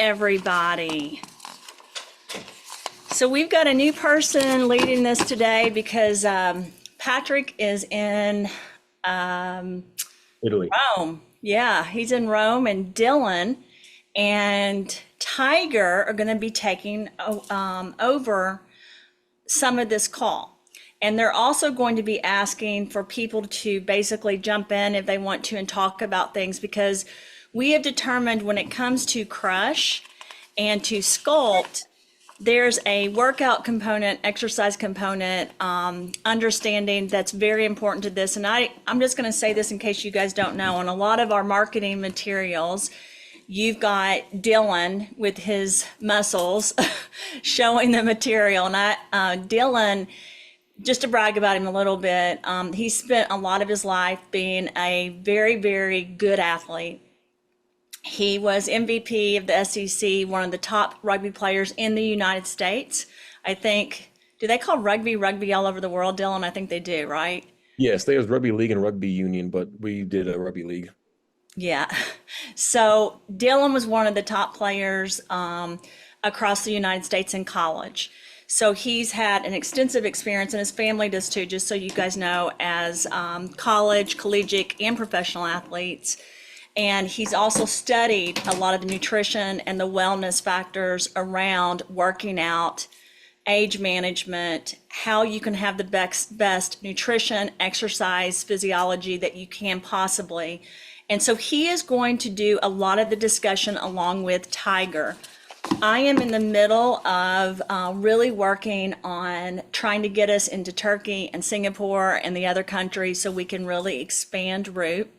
everybody. So we've got a new person leading this today because Patrick is in Italy. Rome. Yeah, he's in Rome, and Dylan and Tyger are going to be taking over some of this call. And they're also going to be asking for people to basically jump in if they want to and talk about things, because we have determined when it comes to Crush and to Sculpt, there's a workout component, exercise component, understanding that's very important to this. And I'm just going to say this in case you guys don't know. On a lot of our marketing materials, you've got Dylan with his muscles showing the material. And Dylan, just to brag about him a little bit, he spent a lot of his life being a very, very good athlete. He was MVP of the SEC, one of the top rugby players in the United States. I think, do they call rugby all over the world, Dylan? I think they do, right? Yes, there's rugby league and rugby union, but we did a rugby league. Yeah. So Dylan was one of the top players across the United States in college. So he's had an extensive experience, and his family does too, just so you guys know, as college, collegiate, and professional athletes. And he's also studied a lot of the nutrition and the wellness factors around working out, age management, how you can have the best nutrition, exercise, physiology that you can possibly. And so he is going to do a lot of the discussion along with Tyger. I am in the middle of really working on trying to get us into Turkey and Singapore and the other countries so we can really expand Root,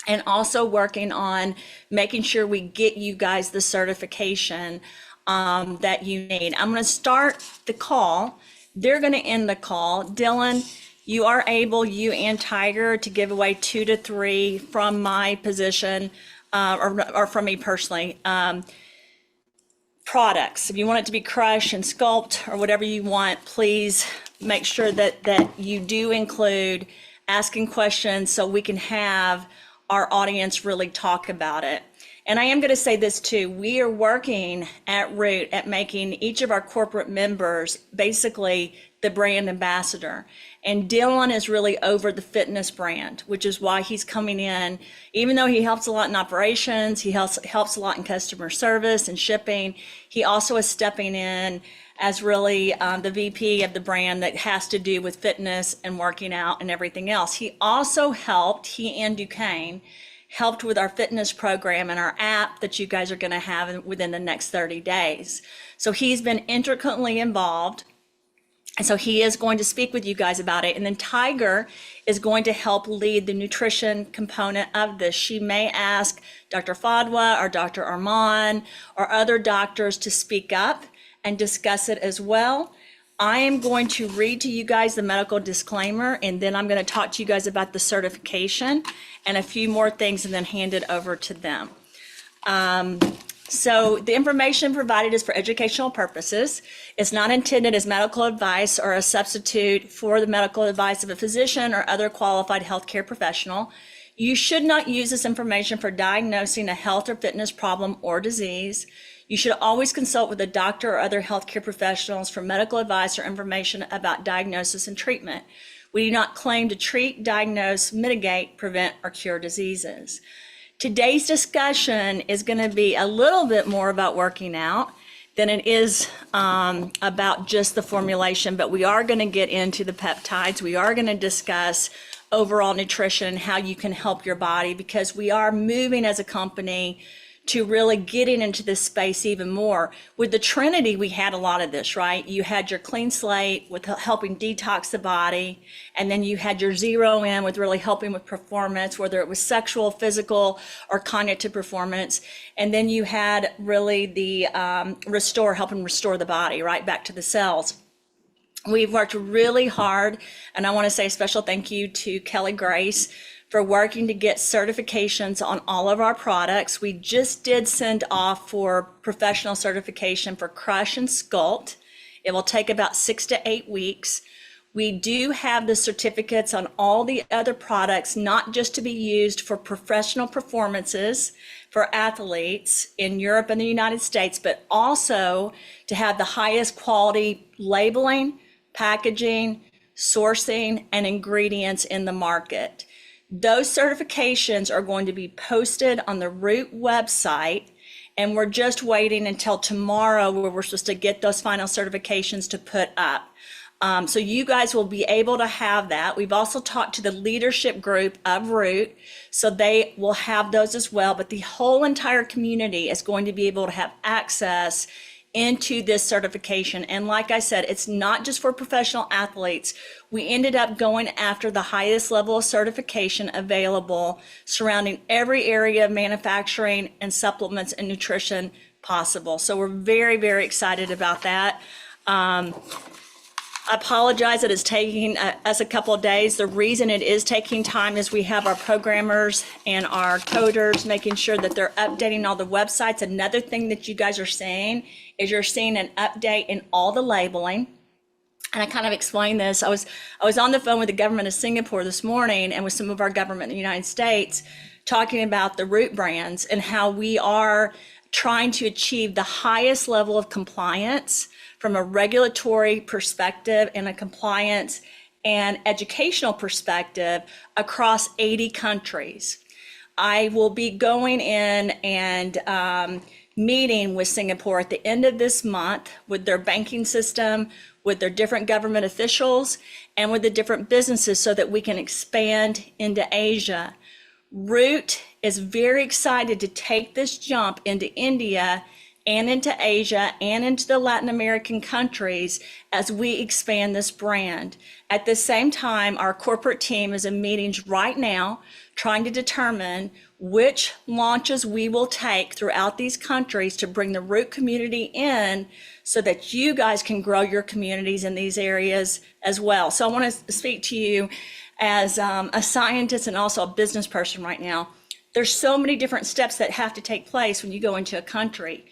and also working on making sure we get you guys the certification that you need. I'm going to start the call. They're going to end the call. Dylan, you are able, you and Tyger, to give away 2 to 3 from my position or from me personally. Products. If you want it to be Crush and Sculpt or whatever you want, please make sure that you do include asking questions so we can have our audience really talk about it. And I am going to say this too, we are working at Root at making each of our corporate members basically the brand ambassador. And Dylan is really over the fitness brand, which is why he's coming in. Even though he helps a lot in operations, he helps a lot in customer service and shipping, he also is stepping in as really the VP of the brand that has to do with fitness and working out and everything else. He also helped, he and Duquesne, helped with our fitness program and our app that you guys are going to have within the next 30 days. So he's been intricately involved. And so he is going to speak with you guys about it. And then Tyger is going to help lead the nutrition component of this. She may ask Dr. Fadwa or Dr. Arman or other doctors to speak up and discuss it as well. I am going to read to you guys the medical disclaimer, and then I'm going to talk to you guys about the certification and a few more things, and then hand it over to them. So the information provided is for educational purposes. It's not intended as medical advice or a substitute for the medical advice of a physician or other qualified healthcare professional. You should not use this information for diagnosing a health or fitness problem or disease. You should always consult with a doctor or other healthcare professionals for medical advice or information about diagnosis and treatment. We do not claim to treat, diagnose, mitigate, prevent, or cure diseases. Today's discussion is going to be a little bit more about working out than it is about just the formulation, but we are going to get into the peptides. We are going to discuss overall nutrition, how you can help your body, because we are moving as a company to really getting into this space even more. With the Trinity, we had a lot of this, right? You had your clean slate with helping detox the body, and then you had your zero in with really helping with performance, whether it was sexual, physical, or cognitive performance. And then you had really the restore, helping restore the body, right back to the cells. We've worked really hard, and I want to say a special thank you to Kelly Grace for working to get certifications on all of our products. We just did send off for professional certification for Crush and Sculpt. It will take about 6 to 8 weeks. We do have the certificates on all the other products, not just to be used for professional performances for athletes in Europe and the United States, but also to have the highest quality labeling, packaging, sourcing, and ingredients in the market. Those certifications are going to be posted on the Root website, and we're just waiting until tomorrow where we're supposed to get those final certifications to put up. So you guys will be able to have that. We've also talked to the leadership group of Root, so they will have those as well. But the whole entire community is going to be able to have access into this certification. And like I said, it's not just for professional athletes. We ended up going after the highest level of certification available surrounding every area of manufacturing and supplements and nutrition possible. So we're very, very excited about that. I apologize that it's taking us a couple of days. The reason it is taking time is we have our programmers and our coders making sure that they're updating all the websites. Another thing that you guys are seeing is you're seeing an update in all the labeling. And I kind of explained this. I was on the phone with the government of Singapore this morning and with some of our government in the United States talking about the Root brands and how we are trying to achieve the highest level of compliance from a regulatory perspective and a compliance and educational perspective across 80 countries. I will be going in and meeting with Singapore at the end of this month with their banking system, with their different government officials, and with the different businesses so that we can expand into Asia. Root is very excited to take this jump into India and into Asia and into the Latin American countries as we expand this brand. At the same time, our corporate team is in meetings right now trying to determine which launches we will take throughout these countries to bring the Root community in so that you guys can grow your communities in these areas as well. So I want to speak to you as a scientist and also a business person right now. There's so many different steps that have to take place when you go into a country.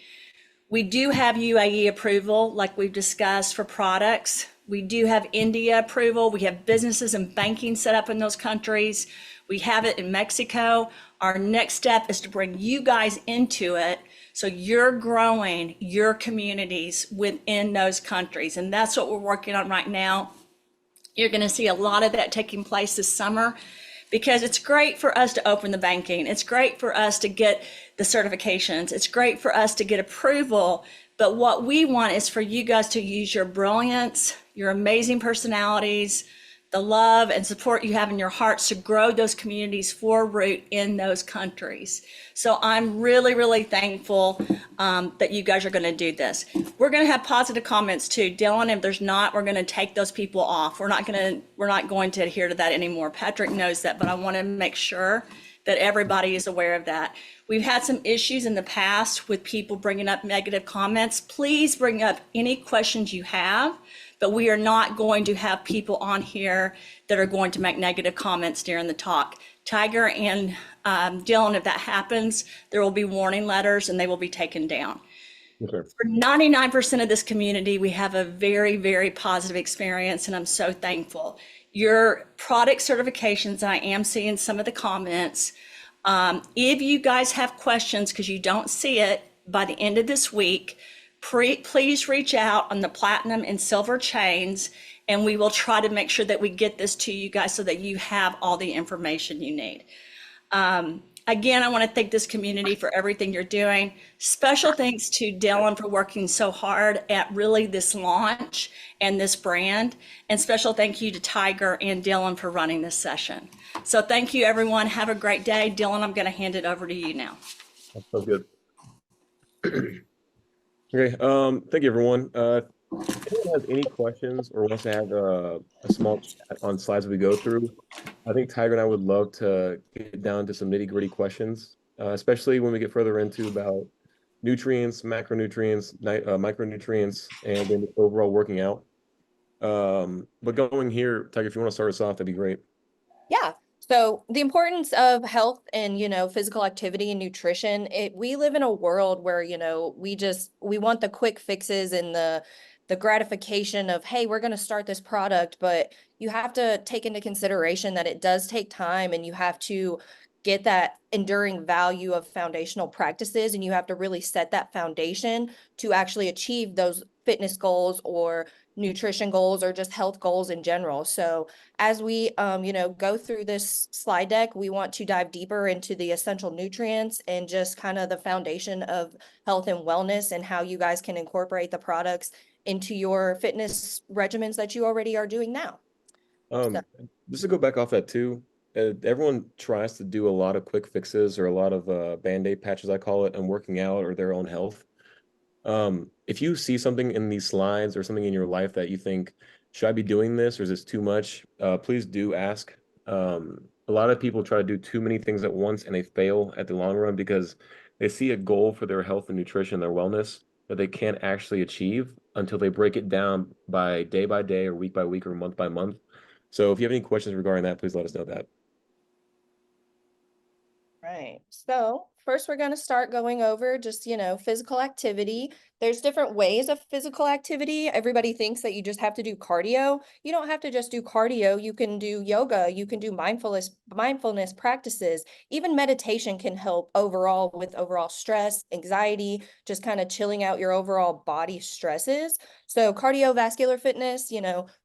We do have UAE approval, like we've discussed, for products. We do have India approval. We have businesses and banking set up in those countries. We have it in Mexico. Our next step is to bring you guys into it so you're growing your communities within those countries. And that's what we're working on right now. You're going to see a lot of that taking place this summer because it's great for us to open the banking. It's great for us to get the certifications. It's great for us to get approval. But what we want is for you guys to use your brilliance, your amazing personalities, the love and support you have in your hearts to grow those communities for Root in those countries. So I'm really, really thankful that you guys are going to do this. We're going to have positive comments too. Dylan, if there's not, we're going to take those people off. We're not going to adhere to that anymore. Patrick knows that, but I want to make sure that everybody is aware of that. We've had some issues in the past with people bringing up negative comments. Please bring up any questions you have, but we are not going to have people on here that are going to make negative comments during the talk. Tyger and Dylan, if that happens, there will be warning letters and they will be taken down. Okay. For 99% of this community, we have a very, very positive experience, and I'm so thankful. Your product certifications, I am seeing some of the comments. If you guys have questions because you don't see it by the end of this week, please reach out on the platinum and silver chains, and we will try to make sure that we get this to you guys so that you have all the information you need. Again, I want to thank this community for everything you're doing. Special thanks to Dylan for working so hard at really this launch and this brand. And special thank you to Tyger and Dylan for running this session. So thank you, everyone. Have a great day. Dylan, I'm going to hand it over to you now. That sounds good. Okay, thank you, everyone. If anyone has any questions or wants to have a small chat on slides we go through, I think Tiger and I would love to get down to some nitty-gritty questions, especially when we get further into about nutrients, macronutrients, micronutrients, and then overall working out. But going here, Tiger, if you want to start us off, that'd be great. Yeah. So the importance of health and, physical activity and nutrition, we live in a world where, we want the quick fixes and the the gratification of, hey, we're going to start this product, but you have to take into consideration that it does take time, and you have to get that enduring value of foundational practices, and you have to really set that foundation to actually achieve those fitness goals or nutrition goals or just health goals in general. So as we go through this slide deck, we want to dive deeper into the essential nutrients and just kind of the foundation of health and wellness, and how you guys can incorporate the products into your fitness regimens that you already are doing now. So, Just to go back off that too, everyone tries to do a lot of quick fixes or a lot of band-aid patches, I call it, and working out or their own health. If you see something in these slides or something in your life that you think, should I be doing this or is this too much? Please do ask. A lot of people try to do too many things at once and they fail at the long run because they see a goal for their health and nutrition, their wellness that they can't actually achieve until they break it down by day or week by week or month by month. So if you have any questions regarding that, please let us know that. right. So first, we're going to start going over just, physical activity. There's different ways of physical activity. Everybody thinks that you just have to do cardio. You don't have to just do cardio. You can do yoga. You can do mindfulness practices. Even meditation can help overall with overall stress, anxiety, just kind of chilling out your overall body stresses. So cardiovascular fitness,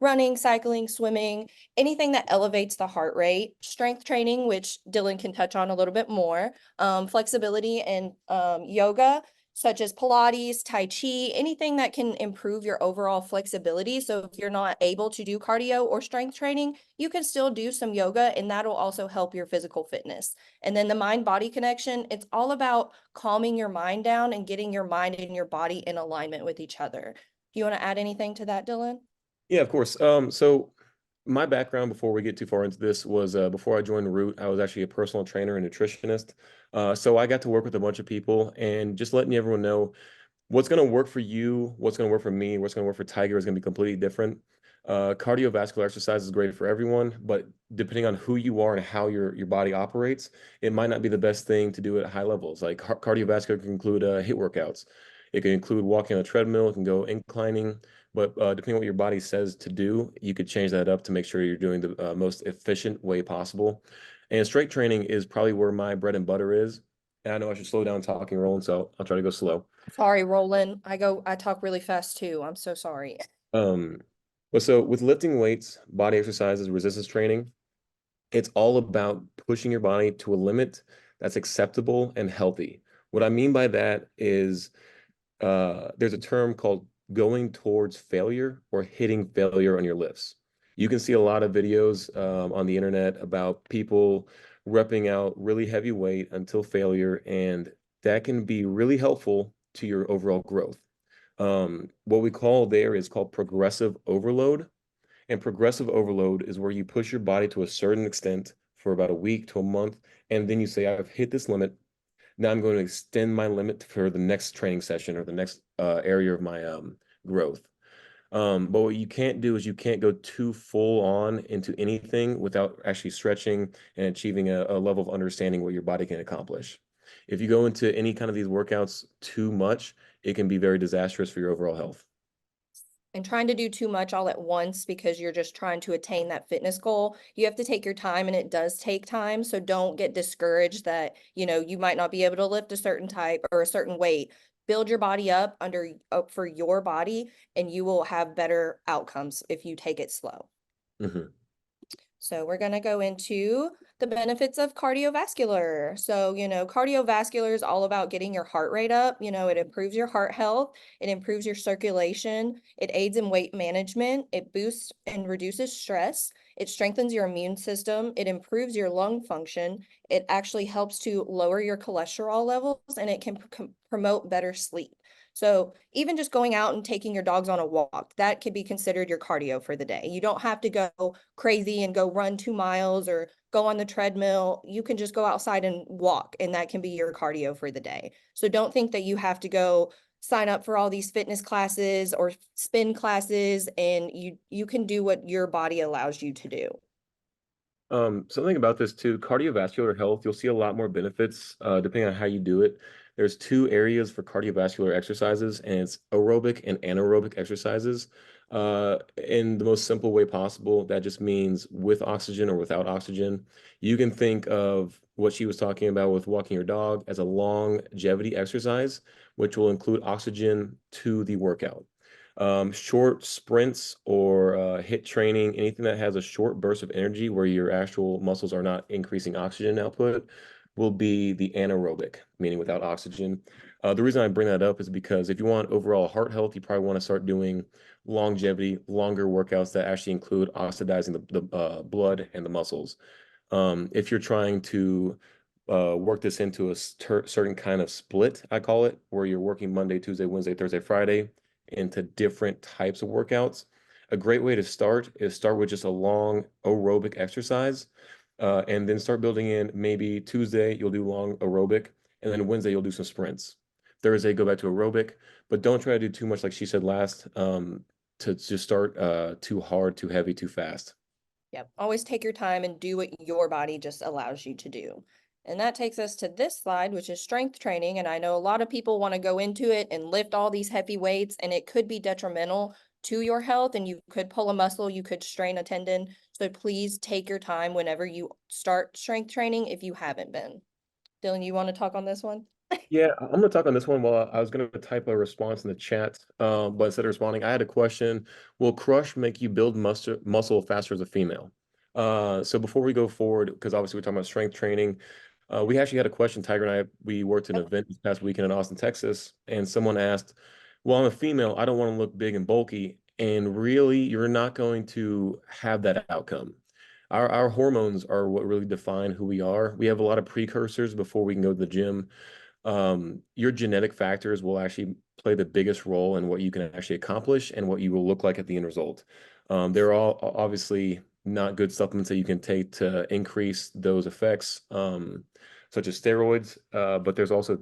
running, cycling, swimming, anything that elevates the heart rate, strength training, which Dylan can touch on a little bit more, flexibility and yoga, such as Pilates, Tai Chi, anything that can improve your overall flexibility. So if you're not able to do cardio or strength training, you can still do some yoga, and that'll also help your physical fitness. And then the mind-body connection, it's all about calming your mind down and getting your mind and your body in alignment with each other. Do you want to add anything to that, Dylan? Yeah, of course. So my background before we get too far into this was before I joined Root, I was actually a personal trainer and nutritionist. So I got to work with a bunch of people and just letting everyone know what's going to work for you, what's going to work for me, what's going to work for Tyger is going to be completely different. Cardiovascular exercise is great for everyone, but depending on who you are and how your body operates, it might not be the best thing to do at high levels. Like cardiovascular can include HIIT workouts. It can include walking on a treadmill. It can go inclining. But depending on what your body says to do, you could change that up to make sure you're doing the most efficient way possible. And strength training is probably where my bread and butter is. And I know I should slow down talking, Roland, so I'll try to go slow. Sorry, Roland. I talk really fast too. I'm so sorry. Um, but so with lifting weights, body exercises, resistance training, it's all about pushing your body to a limit that's acceptable and healthy. What I mean by that is there's a term called going towards failure or hitting failure on your lifts. You can see a lot of videos on the internet about people repping out really heavy weight until failure, and that can be really helpful to your overall growth. What we call there is called progressive overload. And progressive overload is where you push your body to a certain extent for about a week to a month, and then you say, I've hit this limit. Now I'm going to extend my limit for the next training session or the next area of my growth. But what you can't do is you can't go too full on into anything without actually stretching and achieving a level of understanding what your body can accomplish. If you go into any kind of these workouts too much, it can be very disastrous for your overall health. And trying to do too much all at once because you're just trying to attain that fitness goal, you have to take your time, and it does take time. So don't get discouraged that, you might not be able to lift a certain type or a certain weight. Build your body up for your body, and you will have better outcomes if you take it slow. Mhm. So we're going to go into the benefits of cardiovascular. So, cardiovascular is all about getting your heart rate up. It improves your heart health. It improves your circulation. It aids in weight management. It boosts and reduces stress. It strengthens your immune system. It improves your lung function. It actually helps to lower your cholesterol levels, and it can promote better sleep. So even just going out and taking your dogs on a walk, that could be considered your cardio for the day. You don't have to go crazy and go run 2 miles or go on the treadmill. You can just go outside and walk, and that can be your cardio for the day. So don't think that you have to go sign up for all these fitness classes or spin classes, and you can do what your body allows you to do. Something about this too, cardiovascular health, you'll see a lot more benefits depending on how you do it. there's two areas for cardiovascular exercises, and it's aerobic and anaerobic exercises. In the most simple way possible, that just means with oxygen or without oxygen. You can think of what she was talking about with walking your dog as a longevity exercise, which will include oxygen to the workout. Short sprints or HIIT training, anything that has a short burst of energy where your actual muscles are not increasing oxygen output, will be the anaerobic, meaning without oxygen. The reason I bring that up is because if you want overall heart health, you probably want to start doing longevity, longer workouts that actually include oxidizing the blood and the muscles. If you're trying to work this into a certain kind of split, I call it, where you're working Monday, Tuesday, Wednesday, Thursday, Friday into different types of workouts. A great way to start is start with just a long aerobic exercise, and then start building in maybe Tuesday, you'll do long aerobic, and then Wednesday, you'll do some sprints. Thursday, go back to aerobic, but don't try to do too much like she said last, to just start too hard, too heavy, too fast. Yep. Always take your time and do what your body just allows you to do. And that takes us to this slide, which is strength training. And I know a lot of people want to go into it and lift all these heavy weights, and it could be detrimental to your health, and you could pull a muscle, you could strain a tendon. So please take your time whenever you start strength training if you haven't been. Dylan, you want to talk on this one? Yeah, I'm gonna talk on this one. While I was gonna type a response in the chat, but instead of responding, I had a question. Will Crush make you build muscle faster as a female? So before we go forward, because obviously we're talking about strength training, we actually had a question. Tiger and I, we worked an event this past weekend in Austin, Texas, and someone asked, "Well, I'm a female. I don't want to look big and bulky." And really, you're not going to have that outcome. Our hormones are what really define who we are. We have a lot of precursors before we can go to the gym. Your genetic factors will actually play the biggest role in what you can actually accomplish and what you will look like at the end result. There are all obviously not good supplements that you can take to increase those effects, such as steroids. But there's also,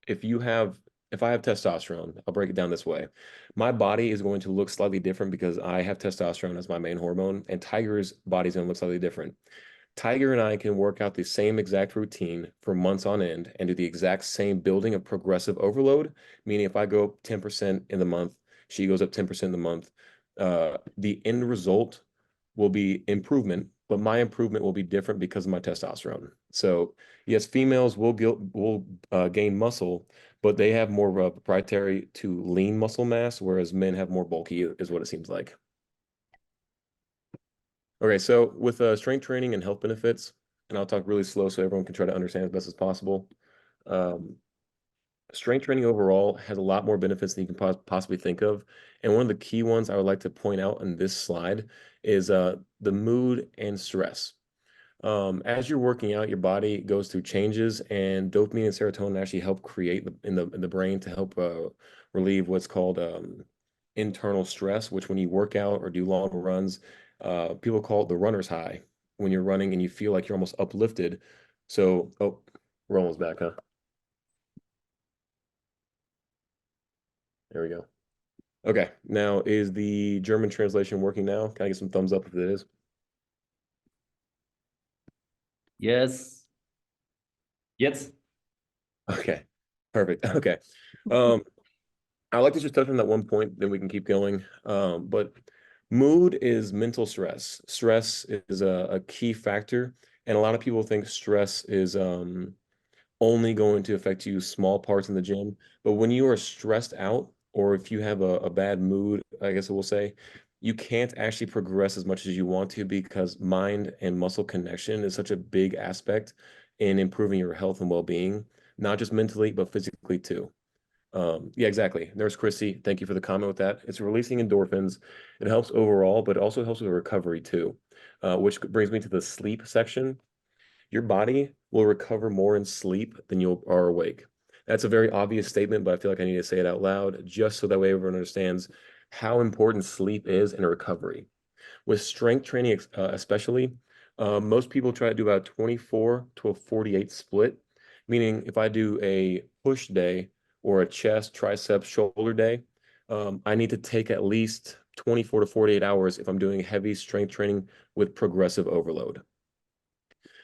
if you have, if I have testosterone, I'll break it down this way. My body is going to look slightly different because I have testosterone as my main hormone, and Tiger's body is going to look slightly different. Tiger and I can work out the same exact routine for months on end and do the exact same building of progressive overload, meaning if I go up 10% in the month, she goes up 10% in the month. The end result will be improvement, but my improvement will be different because of my testosterone. So yes, females will gain muscle, but they have more of a proprietary to lean muscle mass, whereas men have more bulky, is what it seems like. Okay, so with strength training and health benefits, and I'll talk really slow so everyone can try to understand as best as possible. Um, Strength training overall has a lot more benefits than you can possibly think of. And one of the key ones I would like to point out in this slide is the mood and stress. As you're working out, your body goes through changes, and dopamine and serotonin actually help create in the brain to help relieve what's called internal stress, which when you work out or do long runs, people call it the runner's high when you're running and you feel like you're almost uplifted. So, oh, we're almost back, huh? There we go. Okay, now is the German translation working now? Can I get some thumbs up if it is? Yes. Jetzt. Okay, perfect. Okay. I'd like to just touch on that one point, then we can keep going. But mood is mental stress. Stress is a key factor, and a lot of people think stress is only going to affect you small parts in the gym. But when you are stressed out, or if you have a bad mood, I guess I will say, you can't actually progress as much as you want to because mind and muscle connection is such a big aspect in improving your health and well-being, not just mentally, but physically too. Yeah, exactly. Nurse Chrissy, thank you for the comment with that. It's releasing endorphins. It helps overall, but it also helps with recovery too, which brings me to the sleep section. Your body will recover more in sleep than you are awake. That's a very obvious statement, but I feel like I need to say it out loud just so that way everyone understands how important sleep is in recovery. With strength training, especially, most people try to do about 24 to a 48 split, meaning if I do a push day or a chest, triceps, shoulder day, I need to take at least 24 to 48 hours if I'm doing heavy strength training with progressive overload.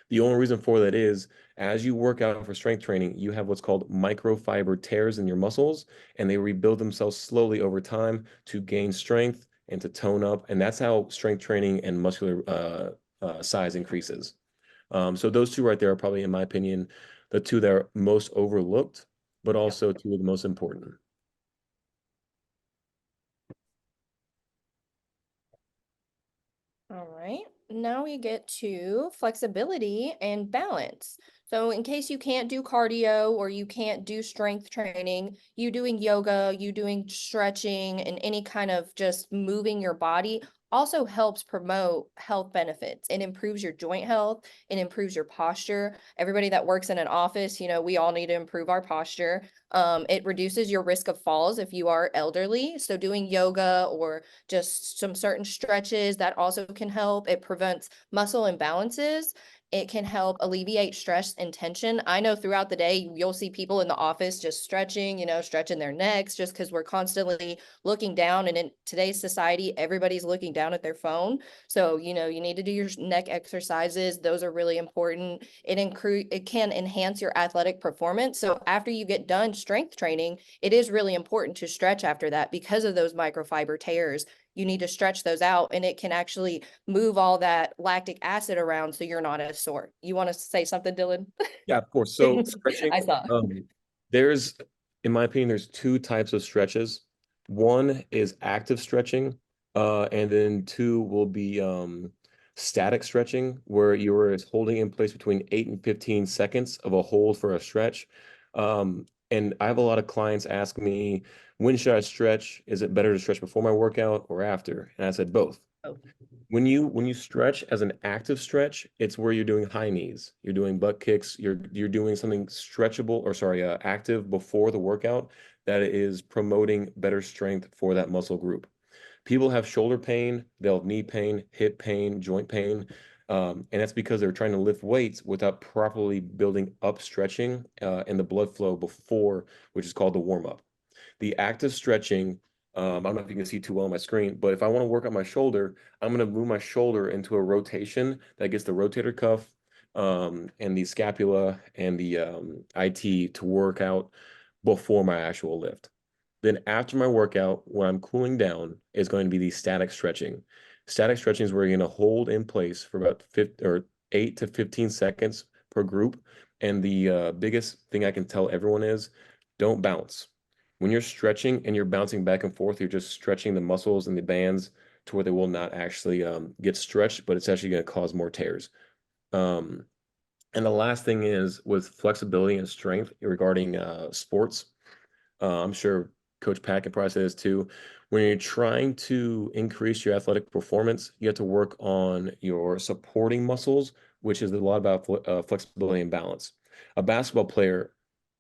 The only reason for that is As you work out for strength training, you have what's called microfiber tears in your muscles, and they rebuild themselves slowly over time to gain strength and to tone up. And that's how strength training and muscular size increases. So those two right there are probably, in my opinion, the two that are most overlooked, but also two of the most important. All right, now we get to flexibility and balance. So in case you can't do cardio or you can't do strength training, you doing yoga, you doing stretching and any kind of just moving your body also helps promote health benefits. It improves your joint health, it improves your posture. Everybody that works in an office, you know, we all need to improve our posture. It reduces your risk of falls if you are elderly. So doing yoga or just some certain stretches that also can help. It prevents muscle imbalances. It can help alleviate stress and tension. I know throughout the day, you'll see people in the office just stretching, you know, stretching their necks just because we're constantly looking down. And in today's society, everybody's looking down at their phone. So, you know, you need to do your neck exercises. Those are really important. It can enhance your athletic performance. So after you get done strength training, it is really important to stretch after that because of those microfiber tears. You need to stretch those out and it can actually move all that lactic acid around so you're not as sore. You want to say something, Dylan? Yeah, of course. So stretching, I saw. there's, in my opinion, there's two types of stretches. One is active stretching, and then two will be static stretching, where you're holding in place between 8 and 15 seconds of a hold for a stretch. And I have a lot of clients ask me, when should I stretch? Is it better to stretch before my workout or after? And I said both. Oh. When you stretch as an active stretch, it's where you're doing high knees, you're doing butt kicks, you're doing something stretchable or sorry, active before the workout that is promoting better strength for that muscle group. People have shoulder pain, they'll have knee pain, hip pain, joint pain, and that's because they're trying to lift weights without properly building up stretching and the blood flow before, which is called the warm up. The active stretching, I don't know if you can see too well on my screen, but if I want to work on my shoulder, I'm going to move my shoulder into a rotation that gets the rotator cuff and the scapula and the IT to work out before my actual lift. Then after my workout, when I'm cooling down, is going to be the static stretching. Static stretching is where you're going to hold in place for about 8 to 15 seconds per group. And the biggest thing I can tell everyone is don't bounce. When you're stretching and you're bouncing back and forth, you're just stretching the muscles and the bands to where they will not actually get stretched, but it's actually going to cause more tears. Um, and the last thing is with flexibility and strength regarding sports. I'm sure Coach Pat can probably say this too. When you're trying to increase your athletic performance, you have to work on your supporting muscles, which is a lot about flexibility and balance. A basketball player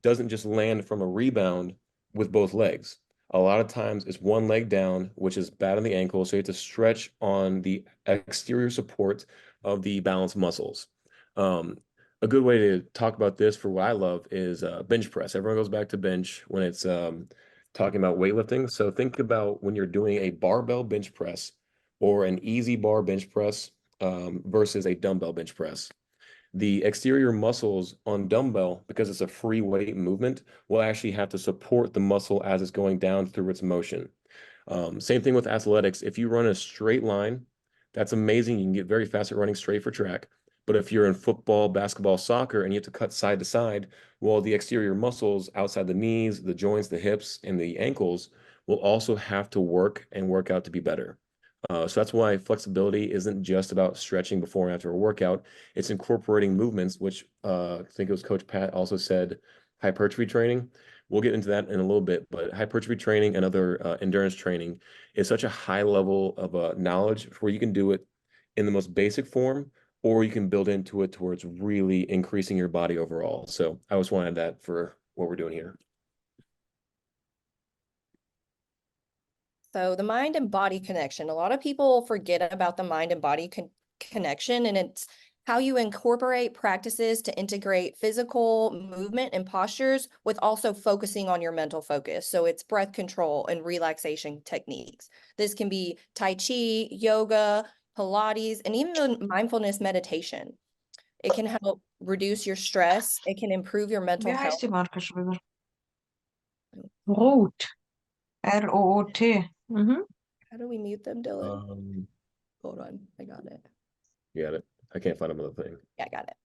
doesn't just land from a rebound with both legs. A lot of times it's one leg down, which is bad on the ankle. So you have to stretch on the exterior support of the balance muscles. A good way to talk about this for what I love is bench press. Everyone goes back to bench when it's talking about weightlifting. So think about when you're doing a barbell bench press or an easy bar bench press versus a dumbbell bench press. The exterior muscles on dumbbell, because it's a free weight movement, will actually have to support the muscle as it's going down through its motion. Same thing with athletics. If you run a straight line, that's amazing. You can get very fast at running straight for track. But if you're in football, basketball, soccer, and you have to cut side to side, well, the exterior muscles outside the knees, the joints, the hips, and the ankles will also have to work and work out to be better. So that's why flexibility isn't just about stretching before and after a workout. It's incorporating movements, which I think it was Coach Pat also said, hypertrophy training. We'll get into that in a little bit, but hypertrophy training and other endurance training is such a high level of knowledge where you can do it in the most basic form, or you can build into it towards really increasing your body overall. So I just wanted that for what we're doing here. So the mind and body connection, a lot of people forget about the mind and body connection, and it's how you incorporate practices to integrate physical movement and postures with also focusing on your mental focus. So it's breath control and relaxation techniques. This can be Tai Chi, yoga, Pilates, and even mindfulness meditation. It can help reduce your stress. It can improve your mental Wie heißt health. die Marke schon wieder? Rot. ROOT. Mhm. How do we mute them, Dylan? You Hold on, I got it. got it. I can't find another thing. Yeah, I got it.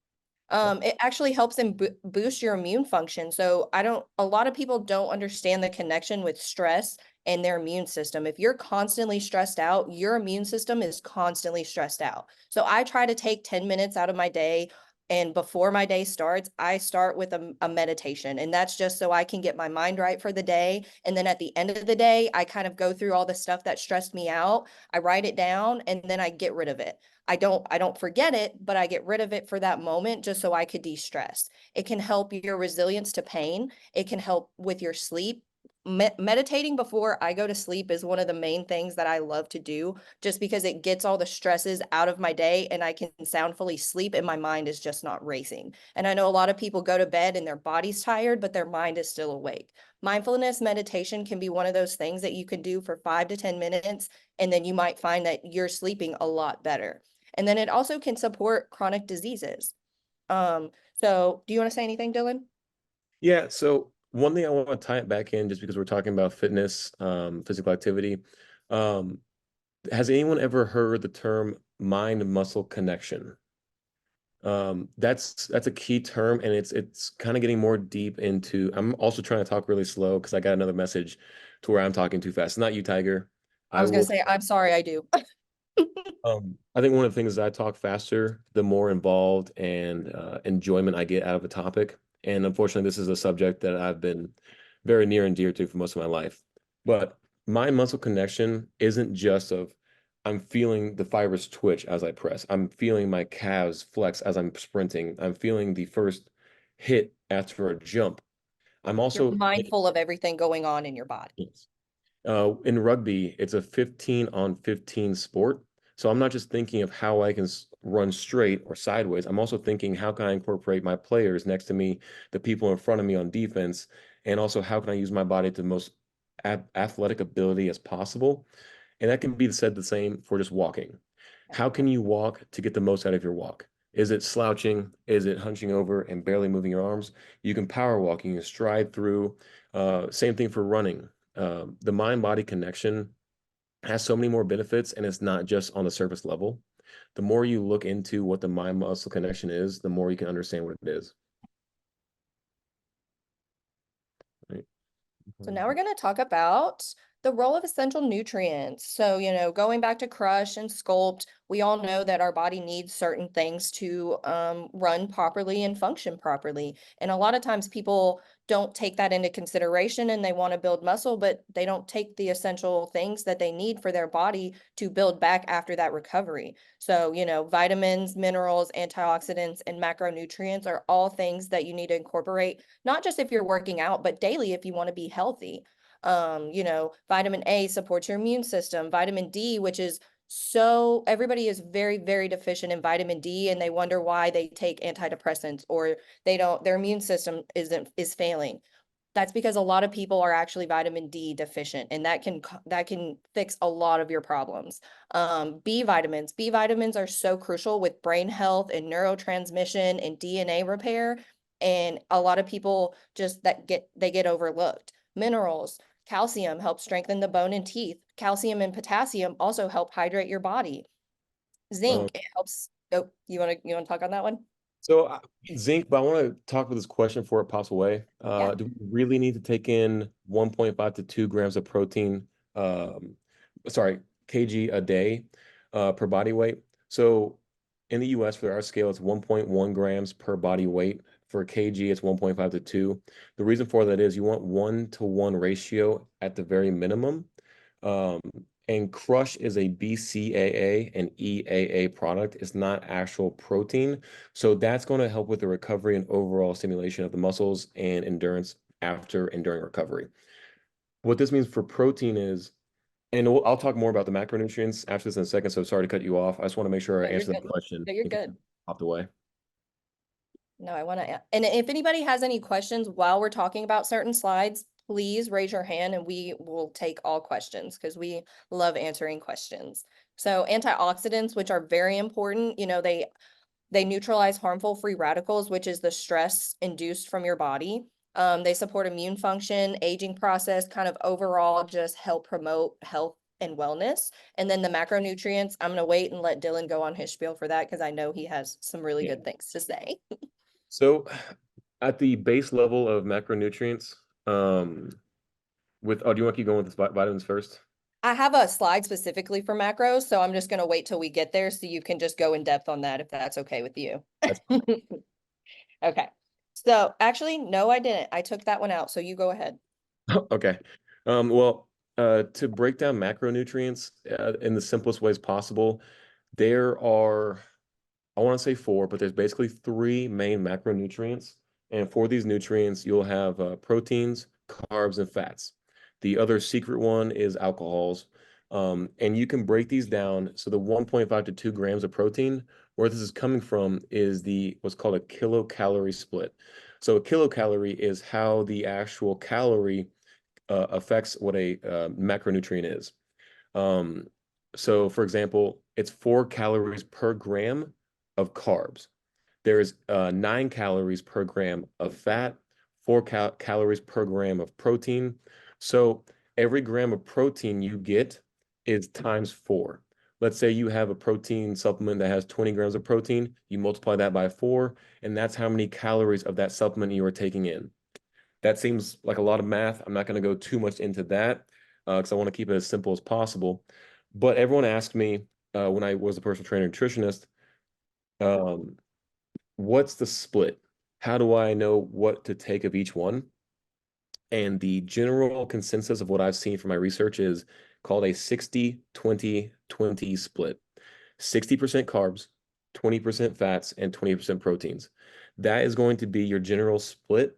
It actually helps them boost your immune function. So a lot of people don't understand the connection with stress and their immune system. If you're constantly stressed out, your immune system is constantly stressed out. So I try to take 10 minutes out of my day. And before my day starts, I start with a meditation. And that's just so I can get my mind right for the day. And then at the end of the day, I kind of go through all the stuff that stressed me out. I write it down and then I get rid of it. I don't forget it, but I get rid of it for that moment just so I could de-stress. It can help your resilience to pain. It can help with your sleep. Meditating before I go to sleep is one of the main things that I love to do, just because it gets all the stresses out of my day and I can soundfully sleep and my mind is just not racing. And I know a lot of people go to bed and their body's tired, but their mind is still awake. Mindfulness meditation can be one of those things that you can do for 5 to 10 minutes, and then you might find that you're sleeping a lot better. And then it also can support chronic diseases. So do you want to say anything, Dylan? Yeah, so one thing I want to tie it back in, just because we're talking about fitness, physical activity. Has anyone ever heard the term mind-muscle connection? That's a key term, and it's kind of getting more deep into. I'm also trying to talk really slow because I got another message to where I'm talking too fast. Not you, Tiger. I was going to say, I'm sorry, I do. I think one of the things is I talk faster, the more involved and enjoyment I get out of a topic. And unfortunately, this is a subject that I've been very near and dear to for most of my life. But mind muscle connection isn't just of I'm feeling the fibers twitch as I press. I'm feeling my calves flex as I'm sprinting. I'm feeling the first hit after a jump. I'm You're also mindful of everything going on in your body. Yes. In rugby, it's a 15 on 15 sport. So I'm not just thinking of how I can run straight or sideways. I'm also thinking, how can I incorporate my players next to me, the people in front of me on defense, and also how can I use my body to the most athletic ability as possible? And that can be said the same for just walking. How can you walk to get the most out of your walk? Is it slouching? Is it hunching over and barely moving your arms? You can power walk, you can stride through. Same thing for running. The mind-body connection has so many more benefits, and it's not just on the surface level. The more you look into what the mind-muscle connection is, the more you can understand what it is. Right. So now we're going to talk about the role of essential nutrients. So, going back to Crush and Sculpt, we all know that our body needs certain things to run properly and function properly. And a lot of times people don't take that into consideration and they want to build muscle, but they don't take the essential things that they need for their body to build back after that recovery. So, vitamins, minerals, antioxidants, and macronutrients are all things that you need to incorporate, not just if you're working out, but daily if you want to be healthy. Vitamin A supports your immune system. Vitamin D, which is everybody is very, very deficient in vitamin D, and they wonder why they take antidepressants or their immune system is failing. That's because a lot of people are actually vitamin D deficient, and that can fix a lot of your problems. B vitamins are so crucial with brain health and neurotransmission and DNA repair. And a lot of people get overlooked. Minerals, calcium helps strengthen the bone and teeth. Calcium and potassium also help hydrate your body. Zinc, it helps. Oh, you want to talk on that one? So zinc, but I want to talk about this question before it pops away. Yeah. Do we really need to take in 1.5 to 2 grams of protein, kg a day per body weight? So in the US, for our scale, it's 1.1 grams per body weight. For kg, it's 1.5 to 2. The reason for that is you want 1-to-1 ratio at the very minimum. And Crush is a BCAA and EAA product. It's not actual protein. So that's going to help with the recovery and overall stimulation of the muscles and endurance after and during recovery. What this means for protein is, and I'll talk more about the macronutrients after this in a second, so sorry to cut you off. I just want to make sure I No, you're answer that good. question. No, you're good. Popped away. No, I want to, and if anybody has any questions while we're talking about certain slides, please raise your hand and we will take all questions because we love answering questions. So antioxidants, which are very important, They neutralize harmful free radicals, which is the stress induced from your body. They support immune function, aging process, kind of overall just help promote health and wellness. And then the macronutrients, I'm gonna wait and let Dylan go on his spiel for that because I know he has some really Yeah. good things to say. So at the base level of macronutrients, do you want to keep going with the vitamins first? I have a slide specifically for macros, so I'm just gonna wait till we get there so you can just go in depth on that if that's okay with you. That's Okay. So actually, no, I didn't. I took that one out, so you go ahead. Okay. To break down macronutrients in the simplest ways possible, there are, I want to say four, but there's basically three main macronutrients. And for these nutrients, you'll have proteins, carbs, and fats. The other secret one is alcohols. And you can break these down. So the 1.5 to 2 grams of protein, where this is coming from is what's called a kilocalorie split. So a kilocalorie is how the actual calorie affects what a macronutrient is. Um, so for example, it's 4 calories per gram of carbs. There's 9 calories per gram of fat, 4 calories per gram of protein. So every gram of protein you get is times 4. Let's say you have a protein supplement that has 20 grams of protein, you multiply that by 4, and that's how many calories of that supplement you are taking in. That seems like a lot of math. I'm not going to go too much into that because I want to keep it as simple as possible. But everyone asked me when I was a personal trainer nutritionist, um, what's the split? How do I know what to take of each one? And the general consensus of what I've seen from my research is called a 60-20-20 split. 60% carbs, 20% fats, and 20% proteins. That is going to be your general split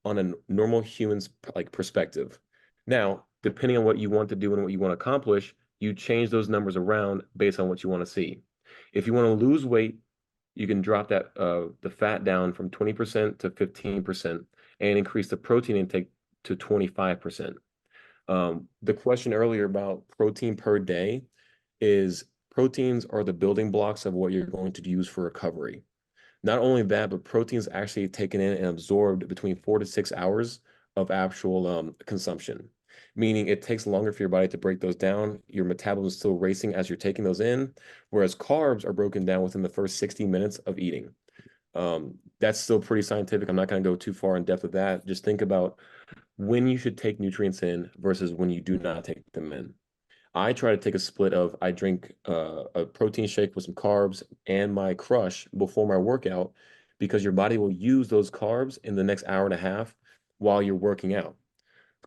on a normal human's perspective. Now, depending on what you want to do and what you want to accomplish, you change those numbers around based on what you want to see. If you want to lose weight, you can drop the fat down from 20% to 15% and increase the protein intake to 25%. The question earlier about protein per day is proteins are the building blocks of what you're going to use for recovery. Not only that, but proteins actually taken in and absorbed between 4 to 6 hours of actual consumption, meaning it takes longer for your body to break those down. Your metabolism is still racing as you're taking those in, whereas carbs are broken down within the first 60 minutes of eating. That's still pretty scientific. I'm not going to go too far in depth with that. Just think about when you should take nutrients in versus when you do not take them in. I try to take a split of I drink a protein shake with some carbs and my Crush before my workout because your body will use those carbs in the next hour and a half while you're working out.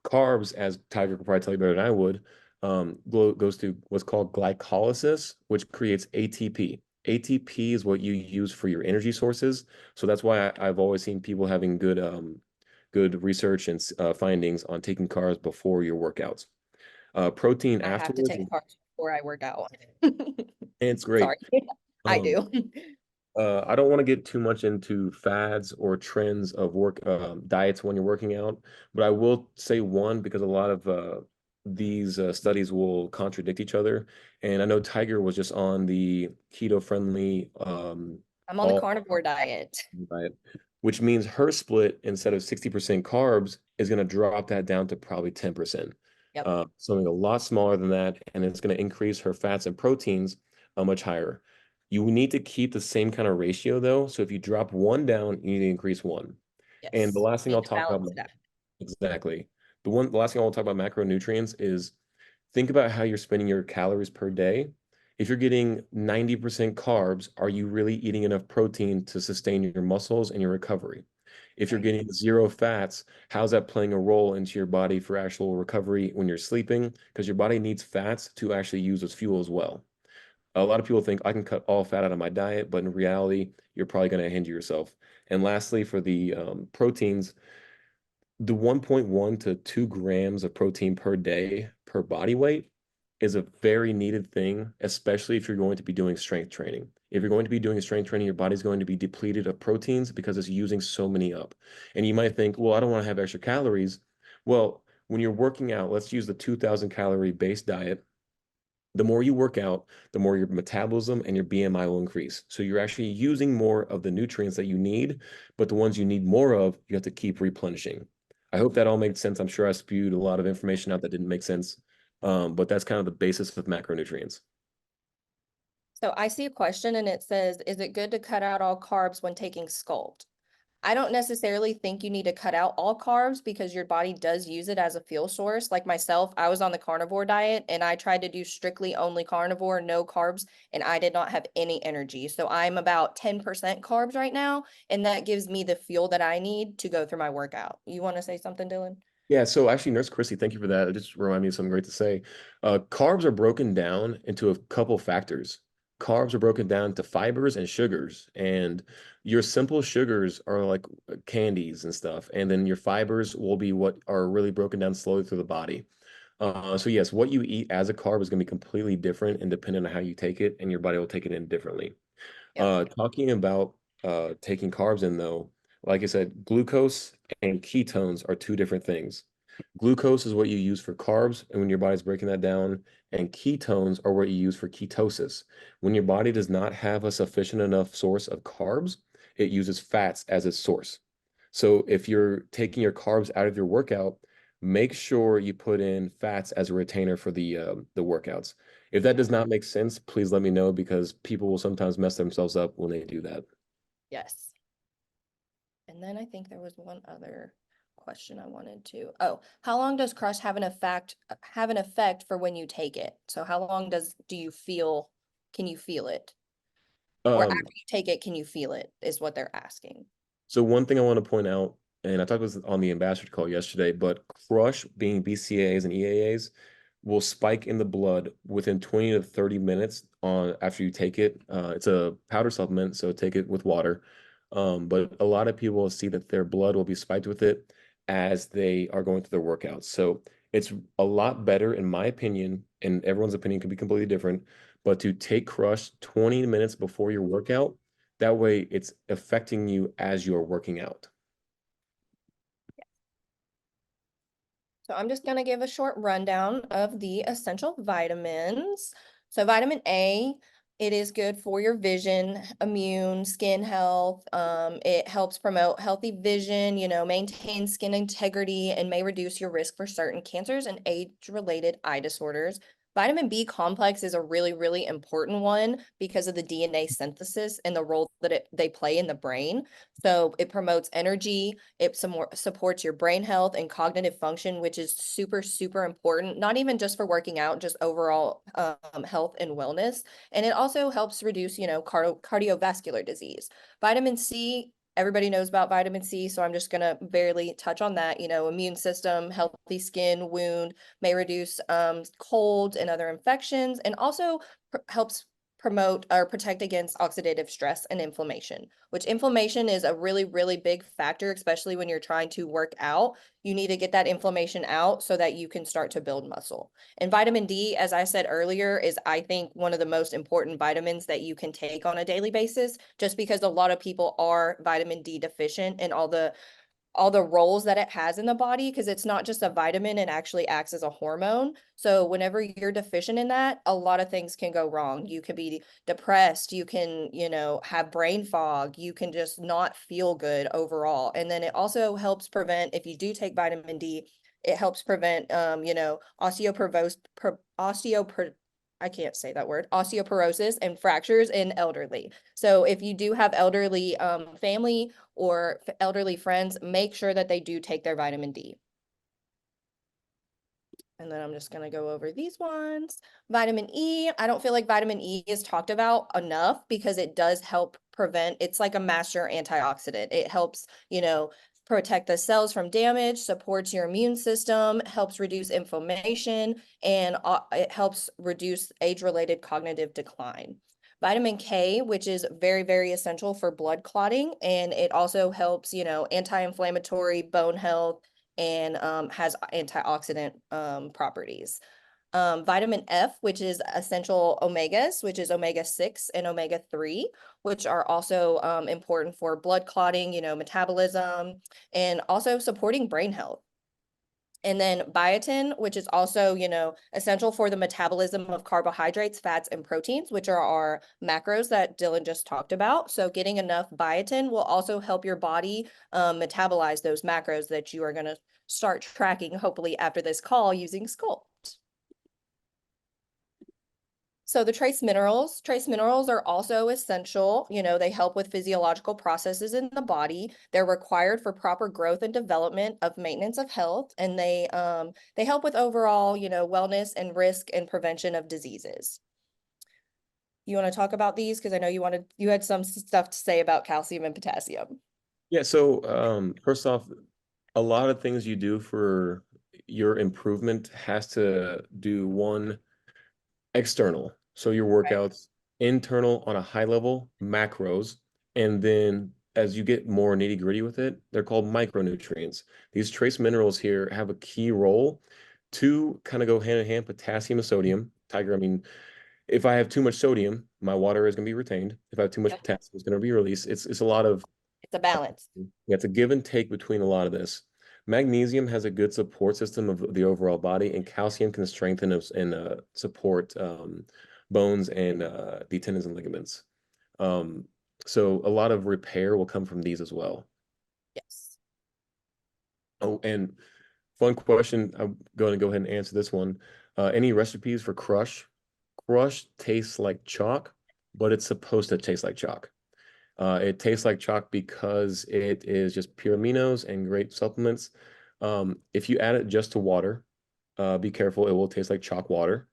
Carbs, as Tyger could probably tell you better than I would, goes through what's called glycolysis, which creates ATP. ATP is what you use for your energy sources. So that's why I've always seen people having good research and findings on taking carbs before your workouts. Protein I have to afterwards, take carbs before I work out. and it's great. Sorry, I Um, do. I don't want to get too much into fads or trends of work diets when you're working out, but I will say one because a lot of these studies will contradict each other. And I know Tiger was just on the keto-friendly I'm on the all carnivore diet. diet, which means her split instead of 60% carbs is going to drop that down to probably 10%. Yep. Something a lot smaller than that, and it's going to increase her fats and proteins much higher. You need to keep the same kind of ratio though. So if you drop one down, you need to increase one. And the Yes. last thing Need I'll to talk about, balance it out. exactly. The last thing I want to talk about macronutrients is think about how you're spending your calories per day. If you're getting 90% carbs, are you really eating enough protein to sustain your muscles and your recovery? If you're Right. getting 0 fats, how's that playing a role into your body for actual recovery when you're sleeping? Because your body needs fats to actually use as fuel as well. A lot of people think I can cut all fat out of my diet, but in reality, you're probably going to hinder yourself. And lastly, for the proteins, the 1.1 to 2 grams of protein per day per body weight is a very needed thing, especially if you're going to be doing strength training. If you're going to be doing strength training, your body's going to be depleted of proteins because it's using so many up. And you might think, well, I don't want to have extra calories. Well, when you're working out, let's use the 2,000 calorie base diet. The more you work out, the more your metabolism and your BMI will increase. So you're actually using more of the nutrients that you need, but the ones you need more of, you have to keep replenishing. I hope that all made sense. I'm sure I spewed a lot of information out that didn't make sense, but that's kind of the basis of macronutrients. So I see a question and it says, is it good to cut out all carbs when taking Sculpt? I don't necessarily think you need to cut out all carbs because your body does use it as a fuel source. Like myself, I was on the carnivore diet and I tried to do strictly only carnivore, no carbs, and I did not have any energy. So I'm about 10% carbs right now, and that gives me the fuel that I need to go through my workout. You want to say something, Dylan? Yeah, so actually, Nurse Christy, thank you for that. It just reminded me of something great to say. Carbs are broken down into a couple factors. Carbs are broken down to fibers and sugars, and your simple sugars are like candies and stuff, and then your fibers will be what are really broken down slowly through the body. So yes, what you eat as a carb is going to be completely different and dependent on how you take it, and your body will take it in differently. Yep. Talking about taking carbs in though, like I said, glucose and ketones are two different things. Glucose is what you use for carbs, and when your body's breaking that down, and ketones are what you use for ketosis. When your body does not have a sufficient enough source of carbs, it uses fats as its source. So if you're taking your carbs out of your workout, make sure you put in fats as a retainer for the workouts. If that does not make sense, please let me know because people will sometimes mess themselves up when they do that. Yes. And then I think there was one other question I wanted to. Oh, how long does Crush have an effect for when you take it? So how long do you feel, can you feel it? Or after Um, you take it, can you feel it, is what they're asking. so one thing I want to point out, and I talked about this on the ambassador call yesterday, but Crush being BCAAs and EAAs will spike in the blood within 20 to 30 minutes on after you take it. It's a powder supplement, so take it with water. But a lot of people will see that their blood will be spiked with it as they are going through their workouts. So it's a lot better, in my opinion, and everyone's opinion could be completely different, but to take Crush 20 minutes before your workout, that way it's affecting you as you're working out. So I'm just going to give a short rundown of the essential vitamins. So vitamin A, it is good for your vision, immune, skin health. It helps promote healthy vision, maintain skin integrity, and may reduce your risk for certain cancers and age-related eye disorders. Vitamin B complex is a really, really important one because of the DNA synthesis and the role that they play in the brain. So it promotes energy, it supports your brain health and cognitive function, which is super, super important, not even just for working out, just overall health and wellness. And it also helps reduce, cardiovascular disease. Vitamin C, everybody knows about vitamin C, so I'm just going to barely touch on that. Immune system, healthy skin, wound, may reduce cold and other infections, and also helps promote or protect against oxidative stress and inflammation, which inflammation is a really, really big factor, especially when you're trying to work out. You need to get that inflammation out so that you can start to build muscle. And vitamin D, as I said earlier, is I think one of the most important vitamins that you can take on a daily basis, just because a lot of people are vitamin D deficient and all the roles that it has in the body, because it's not just a vitamin, it actually acts as a hormone. So whenever you're deficient in that, a lot of things can go wrong. You can be depressed, you can, have brain fog, you can just not feel good overall. And then it also helps prevent, if you do take vitamin D, it helps prevent, I can't say that word, osteoporosis and fractures in elderly. So if you do have elderly family or elderly friends, make sure that they do take their vitamin D. And then I'm just going to go over these ones. Vitamin E, I don't feel like vitamin E is talked about enough because it does help prevent, it's like a master antioxidant. It helps, protect the cells from damage, supports your immune system, helps reduce inflammation, and it helps reduce age-related cognitive decline. Vitamin K, which is very, very essential for blood clotting, and it also helps, anti-inflammatory, bone health, and has antioxidant properties. Vitamin F, which is essential omegas, which is omega-6 and omega-3, which are also important for blood clotting, metabolism, and also supporting brain health. And then biotin, which is also, you know, essential for the metabolism of carbohydrates, fats, and proteins, which are our macros that Dylan just talked about. So getting enough biotin will also help your body metabolize those macros that you are going to start tracking, hopefully after this call, using Sculpt. So the trace minerals are also essential. You know, they help with physiological processes in the body. They're required for proper growth and development of maintenance of health, and they help with overall, you know, wellness and risk and prevention of diseases. You want to talk about these? Because I know you had some stuff to say about calcium and potassium. Yeah, so first off, a lot of things you do for your improvement has to do one external. So your Right. workouts, internal on a high level, macros, and then as you get more nitty-gritty with it, they're called micronutrients. These trace minerals here have a key role to kind of go hand in hand, potassium and sodium. Tiger, I mean, if I have too much sodium, my water is going to be retained. If I have too much Yep. potassium, it's going to be released. It's a lot of It's a balance. yeah, it's a give and take between a lot of this. Magnesium has a good support system of the overall body, and calcium can strengthen and support bones and the tendons and ligaments. Um, so a lot of repair will come from these as well. Yes. Oh, and fun question. I'm going to go ahead and answer this one. Any recipes for Crush? Crush tastes like chalk, but it's supposed to taste like chalk. It tastes like chalk because it is just pure aminos and great supplements. If you add it just to water, be careful, it will taste like chalk water.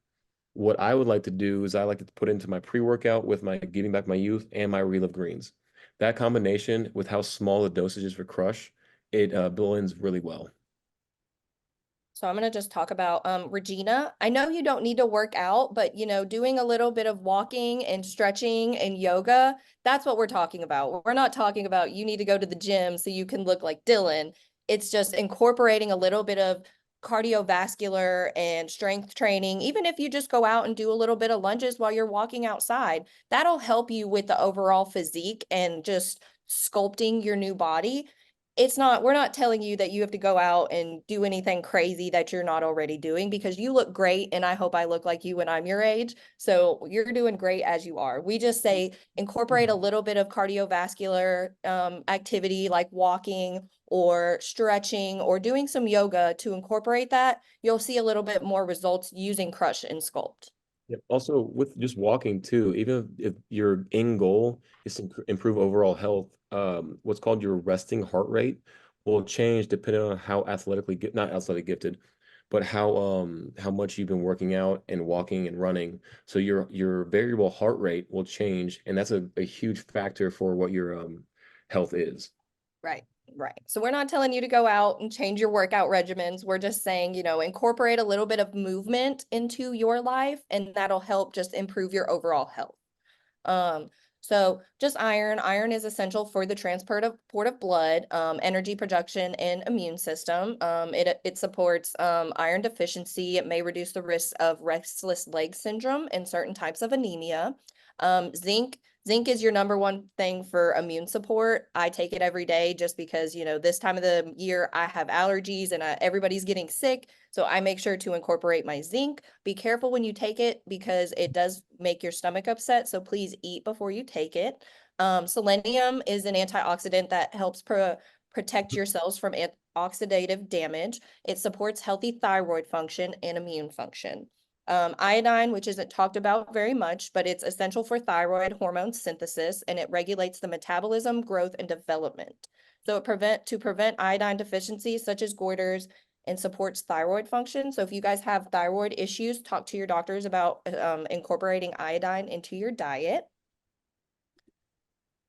What I would like to do is I like to put into my pre-workout with my Getting Back My Youth and my Relive Greens. That combination with how small the dosage is for Crush, it blends really well. So I'm going to just talk about Regina. I know you don't need to work out, but you know, doing a little bit of walking and stretching and yoga, that's what we're talking about. We're not talking about you need to go to the gym so you can look like Dylan. It's just incorporating a little bit of cardiovascular and strength training. Even if you just go out and do a little bit of lunges while you're walking outside, that'll help you with the overall physique and just sculpting your new body. We're not telling you that you have to go out and do anything crazy that you're not already doing, because you look great and I hope I look like you when I'm your age. So you're doing great as you are. We just say incorporate a little bit of cardiovascular activity like walking or stretching or doing some yoga to incorporate that. You'll see a little bit more results using Crush and Sculpt. Yep. Also, with just walking too, even if your end goal is to improve overall health, what's called your resting heart rate will change depending on how not athletic gifted, but how much you've been working out and walking and running. So your variable heart rate will change, and that's a huge factor for what your health is. Right. Right. So we're not telling you to go out and change your workout regimens. We're just saying, you know, incorporate a little bit of movement into your life, and that'll help just improve your overall health. Um, so just iron. Iron is essential for the transport of blood, energy production, and immune system. It supports iron deficiency. It may reduce the risk of restless leg syndrome and certain types of anemia. Zinc. Zinc is your number one thing for immune support. I take it every day just because, you know, this time of the year I have allergies and everybody's getting sick. So I make sure to incorporate my zinc. Be careful when you take it because it does make your stomach upset. So please eat before you take it. Selenium is an antioxidant that helps protect your cells from oxidative damage. It supports healthy thyroid function and immune function. Iodine, which isn't talked about very much, but it's essential for thyroid hormone synthesis, and it regulates the metabolism, growth, and development. So to prevent iodine deficiencies such as goiters, and supports thyroid function. So if you guys have thyroid issues, talk to your doctors about incorporating iodine into your diet.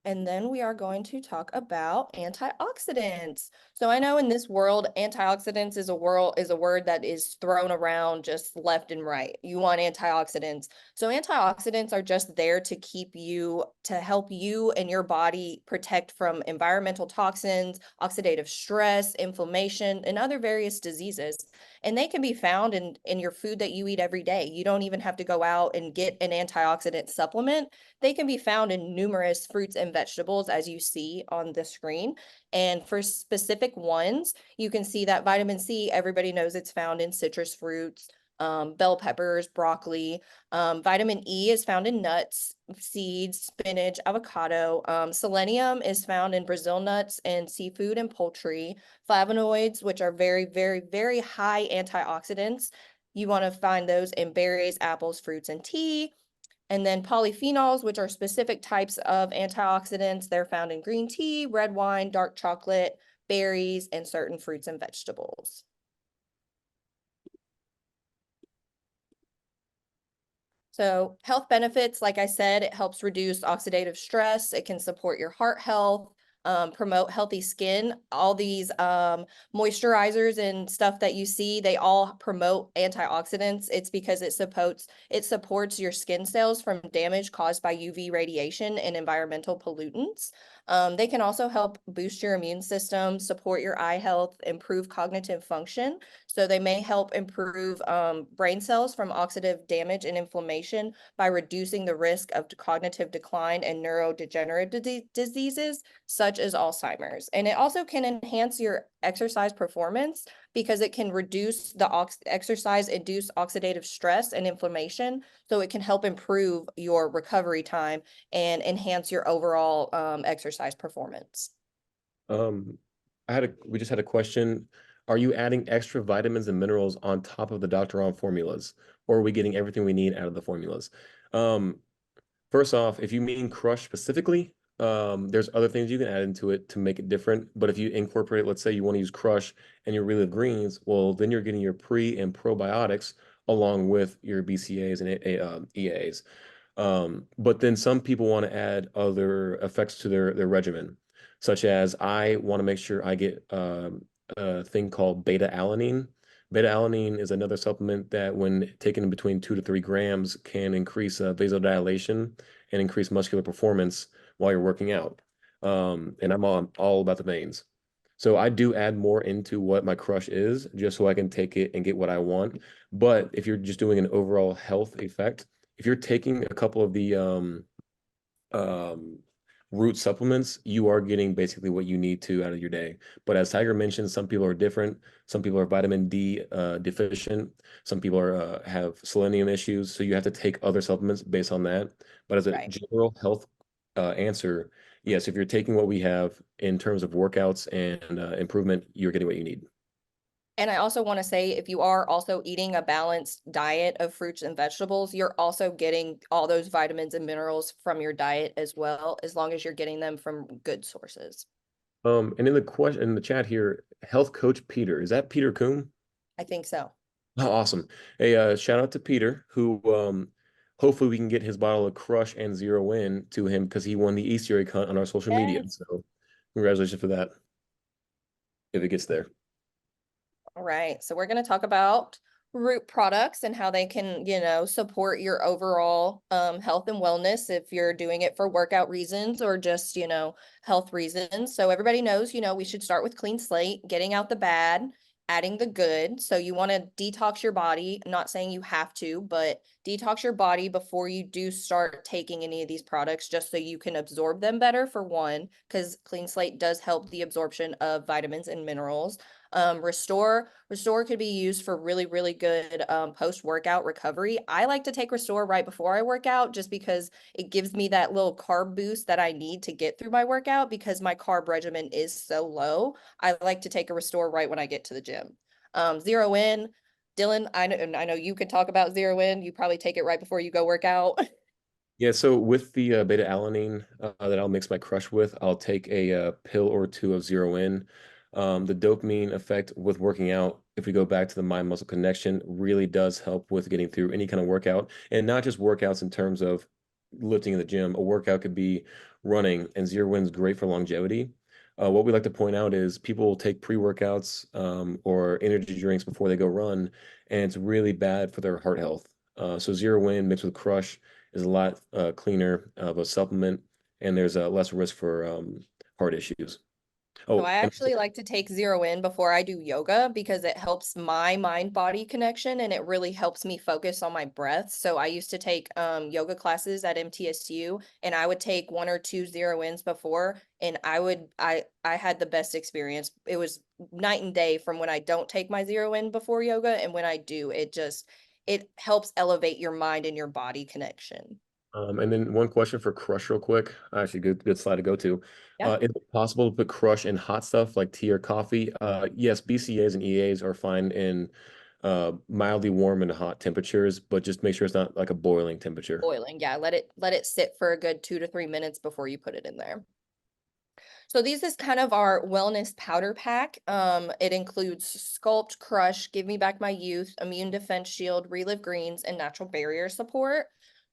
And then we are going to talk about antioxidants. So I know in this world, antioxidants is a word that is thrown around just left and right. You want antioxidants. So antioxidants are just there to help you and your body protect from environmental toxins, oxidative stress, inflammation, and other various diseases. And they can be found in your food that you eat every day. You don't even have to go out and get an antioxidant supplement. They can be found in numerous fruits and vegetables, as you see on the screen. And for specific ones, you can see that vitamin C, everybody knows it's found in citrus fruits, bell peppers, broccoli. Vitamin E is found in nuts, seeds, spinach, avocado. Selenium is found in Brazil nuts and seafood and poultry. Flavonoids, which are very, very, very high antioxidants, you want to find those in berries, apples, fruits, and tea. And then polyphenols, which are specific types of antioxidants, they're found in green tea, red wine, dark chocolate, berries, and certain fruits and vegetables. So health benefits, like I said, it helps reduce oxidative stress. It can support your heart health, promote healthy skin. All these moisturizers and stuff that you see, they all promote antioxidants. It's because it supports your skin cells from damage caused by UV radiation and environmental pollutants. They can also help boost your immune system, support your eye health, improve cognitive function. So they may help improve brain cells from oxidative damage and inflammation by reducing the risk of cognitive decline and neurodegenerative diseases such as Alzheimer's. And it also can enhance your exercise performance because it can reduce the exercise-induced oxidative stress and inflammation. So it can help improve your recovery time and enhance your overall exercise performance. We just had a question. Are you adding extra vitamins and minerals on top of the Dr. On formulas, or are we getting everything we need out of the formulas? First off, if you mean Crush specifically, there's other things you can add into it to make it different. But if you incorporate, let's say you want to use Crush and your Relive Greens, well, then you're getting your pre and probiotics along with your BCAAs and EAs. But then some people want to add other effects to their regimen, such as I want to make sure I get a thing called beta-alanine. Beta-alanine is another supplement that when taken in between 2 to 3 grams can increase vasodilation and increase muscular performance while you're working out. And I'm all about the veins. So I do add more into what my Crush is just so I can take it and get what I want. But if you're just doing an overall health effect, if you're taking a couple of the root supplements, you are getting basically what you need to out of your day. But as Tyger mentioned, some people are different. Some people are vitamin D deficient. Some people are have selenium issues. So you have to take other supplements based on that. But as a Right. general health answer, yes, if you're taking what we have in terms of workouts and improvement, you're getting what you need. And I also want to say, if you are also eating a balanced diet of fruits and vegetables, you're also getting all those vitamins and minerals from your diet as well, as long as you're getting them from good sources. And in the chat here, health coach Peter, is that Peter Coombe? I think so. Oh, awesome. Hey, shout out to Peter, who hopefully we can get his bottle of Crush and Zero in to him because he won the Easter egg hunt on our social media. Yes. So congratulations for that, if it gets there. All right, so we're going to talk about root products and how they can, support your overall health and wellness if you're doing it for workout reasons or just, health reasons. So everybody knows, we should start with clean slate, getting out the bad, adding the good. So you want to detox your body. I'm not saying you have to, but detox your body before you do start taking any of these products, just so you can absorb them better, for one, because clean slate does help the absorption of vitamins and minerals. Restore could be used for really, really good post-workout recovery. I like to take Restore right before I work out just because it gives me that little carb boost that I need to get through my workout because my carb regimen is so low. I like to take a Restore right when I get to the gym. Zero in, Dylan, I know you could talk about Zero in. You probably take it right before you go work out. Yeah, so with the beta-alanine that I'll mix my Crush with, I'll take a pill or two of Zero in. The dopamine effect with working out, if we go back to the mind-muscle connection, really does help with getting through any kind of workout, and not just workouts in terms of lifting in the gym. A workout could be running, and Zero In's great for longevity. What we like to point out is people will take pre-workouts or energy drinks before they go run, and it's really bad for their heart health. So Zero In mixed with Crush is a lot cleaner of a supplement, and there's less risk for heart issues. So Oh, I actually like to take zero in before I do yoga because it helps my mind-body connection and it really helps me focus on my breath. So I used to take yoga classes at MTSU and I would take 1 or 2 zero ins before and I had the best experience. It was night and day from when I don't take my zero in before yoga and when I do, it helps elevate your mind and your body connection. and then one question for Crush real quick. Actually, good slide to go to. Yeah. Is it possible to put Crush in hot stuff like tea or coffee? Yes, BCAs and EAs are fine in mildly warm and hot temperatures, but just make sure it's not like a boiling temperature. Boiling, yeah, let it sit for a good 2 to 3 minutes before you put it in there. So these is kind of our wellness powder pack. It includes Sculpt, Crush, Give Me Back My Youth, Immune Defense Shield, Relive Greens, and Natural Barrier Support.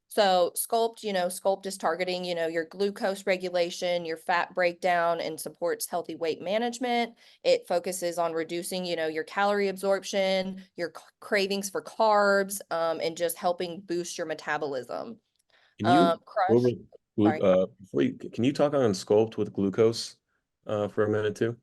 So Sculpt, Sculpt is targeting, your glucose regulation, your fat breakdown, and supports healthy weight management. It focuses on reducing, your calorie absorption, your cravings for carbs, and just helping boost your metabolism. Can you go over Crush, sorry. can you talk on Sculpt with glucose for a minute too?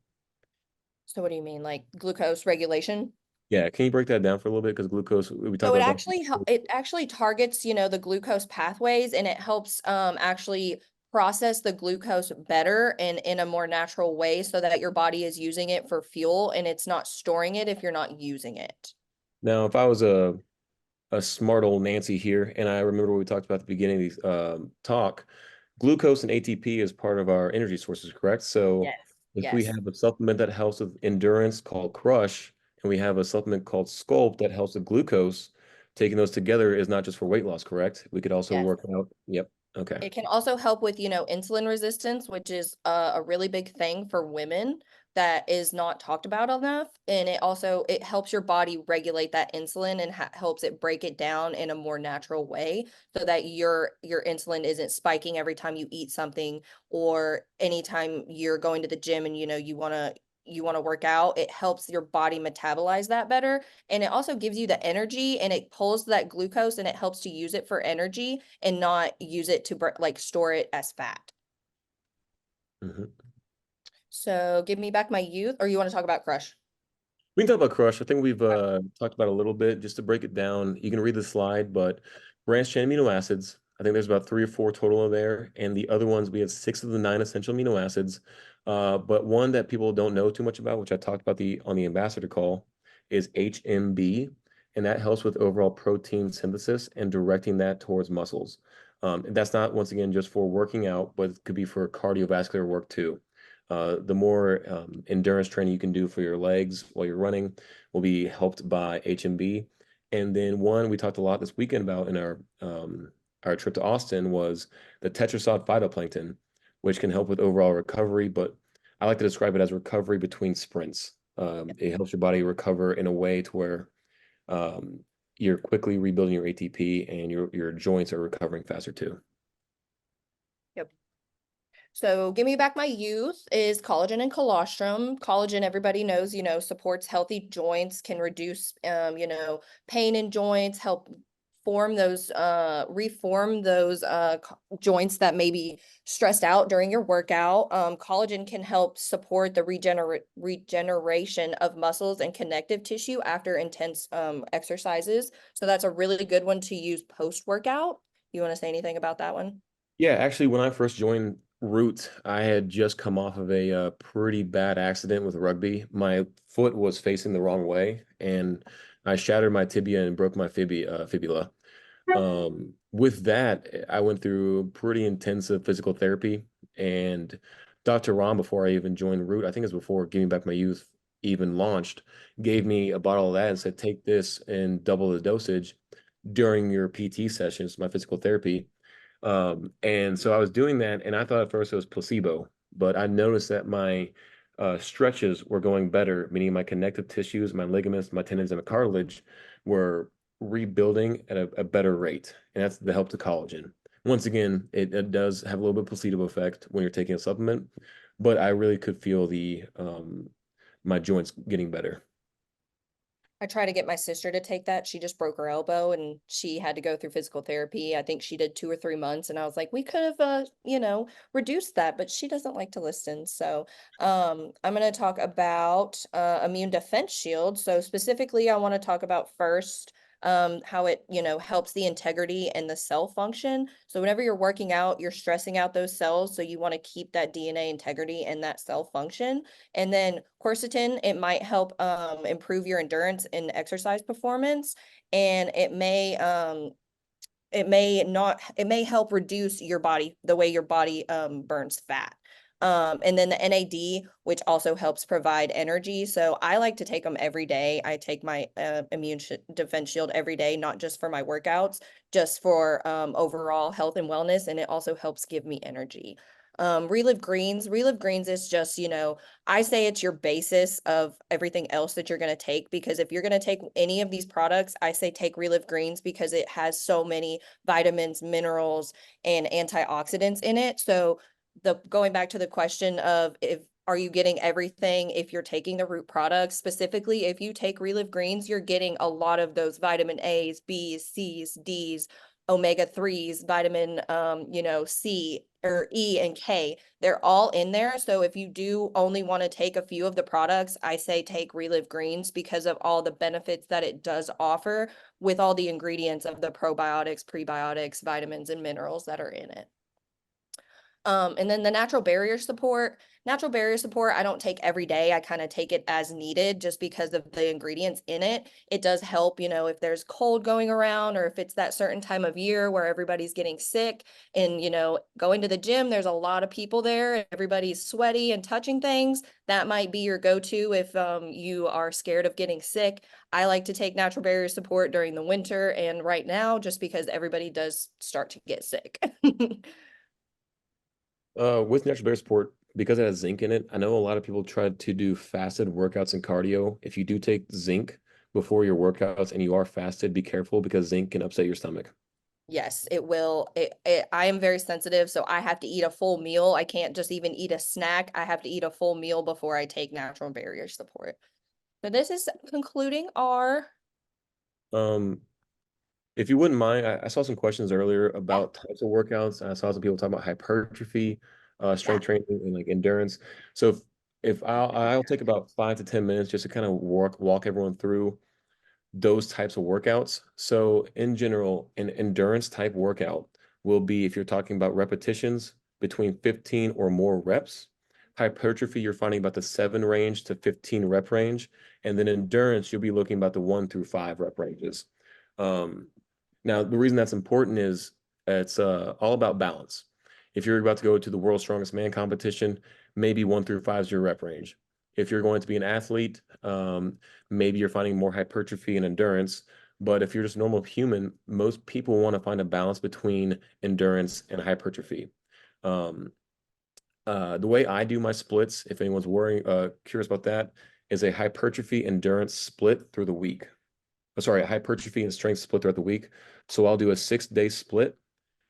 So what do you mean, like glucose regulation? Yeah, can you break that down for a little bit? Because glucose, we So talked about it actually targets, the glucose pathways and it helps actually process the glucose better and in a more natural way so that your body is using it for fuel and it's not storing it if you're not using it. now, if I was a smart old Nancy here, and I remember what we talked about at the beginning of the talk, glucose and ATP is part of our energy sources, correct? So Yes. if we Yes. have a supplement that helps with endurance called Crush, and we have a supplement called Sculpt that helps with glucose, taking those together is not just for weight loss, correct? We could also Yes. work out. Yep. Okay. It can also help with, insulin resistance, which is a really big thing for women that is not talked about enough. And it helps your body regulate that insulin and helps it break it down in a more natural way so that your insulin isn't spiking every time you eat something or anytime you're going to the gym and you want to work out. It helps your body metabolize that better. And it also gives you the energy and it pulls that glucose and it helps to use it for energy and not use it to like store it as fat. Mhm. So give me back my youth, or you want to talk about Crush? We can talk about Crush. I think we've talked about it a little bit. Just to break it down, you can read the slide, but branched chain amino acids, I think there's about 3 or 4 total in there. And the other ones, we have 6 of the 9 essential amino acids. But one that people don't know too much about, which I talked about on the ambassador call, is HMB. And that helps with overall protein synthesis and directing that towards muscles. And that's not, once again, just for working out, but it could be for cardiovascular work too. The more endurance training you can do for your legs while you're running will be helped by HMB. And then one we talked a lot this weekend about in our trip to Austin was the tetrasod phytoplankton, which can help with overall recovery. But I like to describe it as recovery between sprints. It helps your body recover in a way to where you're quickly rebuilding your ATP and your joints are recovering faster too. Yep. So give me back my youth is collagen and colostrum. Collagen, everybody knows, supports healthy joints, can reduce, pain in joints, help reform those joints that may be stressed out during your workout. Collagen can help support the regeneration of muscles and connective tissue after intense exercises. So that's a really good one to use post-workout. You want to say anything about that one? Yeah, actually, when I first joined Root, I had just come off of a pretty bad accident with rugby. My foot was facing the wrong way, and I shattered my tibia and broke my fibula. With that, I went through pretty intensive physical therapy, and Dr. Ram, before I even joined Root, I think it was before Giving Back My Youth even launched, gave me a bottle of that and said, take this and double the dosage during your PT sessions, my physical therapy. And so I was doing that, and I thought at first it was placebo, but I noticed that my stretches were going better, meaning my connective tissues, my ligaments, my tendons, and my cartilage were rebuilding at a better rate. And that's the help to collagen. Once again, it does have a little bit of placebo effect when you're taking a supplement, but I really could feel the my joints getting better. I try to get my sister to take that. She just broke her elbow and she had to go through physical therapy. I think she did 2 or 3 months, and I was like, we could have, reduced that, but she doesn't like to listen. So, I'm going to talk about immune defense shield. So specifically, I want to talk about first how it, helps the integrity and the cell function. So whenever you're working out, you're stressing out those cells. So you want to keep that DNA integrity and that cell function. And then quercetin, it might help improve your endurance and exercise performance. And it may help reduce the way your body burns fat. And then the NAD, which also helps provide energy. So I like to take them every day. I take my defense shield every day, not just for my workouts, just for overall health and wellness. And it also helps give me energy. Relive Greens is just, I say it's your basis of everything else that you're going to take, because if you're going to take any of these products, I say take Relive Greens because it has so many vitamins, minerals, and antioxidants in it. So going back to the question of are you getting everything if you're taking the root products? Specifically, if you take Relive Greens, you're getting a lot of those vitamin A's, B's, C's, D's, omega-3s, vitamin C or E and K. They're all in there. So if you do only want to take a few of the products, I say take Relive Greens because of all the benefits that it does offer with all the ingredients of the probiotics, prebiotics, vitamins, and minerals that are in it. And then the natural barrier support, I don't take every day. I kind of take it as needed just because of the ingredients in it. It does help, if there's cold going around, or if it's that certain time of year where everybody's getting sick and, going to the gym, there's a lot of people there, everybody's sweaty and touching things. That might be your go-to if you are scared of getting sick. I like to take natural barrier support during the winter and right now, just because everybody does start to get sick. With natural barrier support, because it has zinc in it, I know a lot of people try to do fasted workouts and cardio. If you do take zinc before your workouts and you are fasted, be careful because zinc can upset your stomach. Yes, it will. I am very sensitive, so I have to eat a full meal. I can't just even eat a snack. I have to eat a full meal before I take natural barrier support. So this is concluding our. If you wouldn't mind, I saw some questions earlier about types of workouts. I saw some people talking about hypertrophy, strength training, and like endurance. So if I'll take about 5 to 10 minutes just to kind of walk everyone through those types of workouts. So in general, an endurance type workout will be if you're talking about repetitions between 15 or more reps. Hypertrophy, you're finding about the 7 range to 15 rep range. And then endurance, you'll be looking about the 1 through 5 rep ranges. Now, the reason that's important is it's all about balance. If you're about to go to the world's strongest man competition, maybe 1 through 5 is your rep range. If you're going to be an athlete, maybe you're finding more hypertrophy and endurance. But if you're just a normal human, most people want to find a balance between endurance and hypertrophy. The way I do my splits, if anyone's curious about that, is a hypertrophy endurance split through the week. Sorry, a hypertrophy and strength split throughout the week. So I'll do a 6-day split.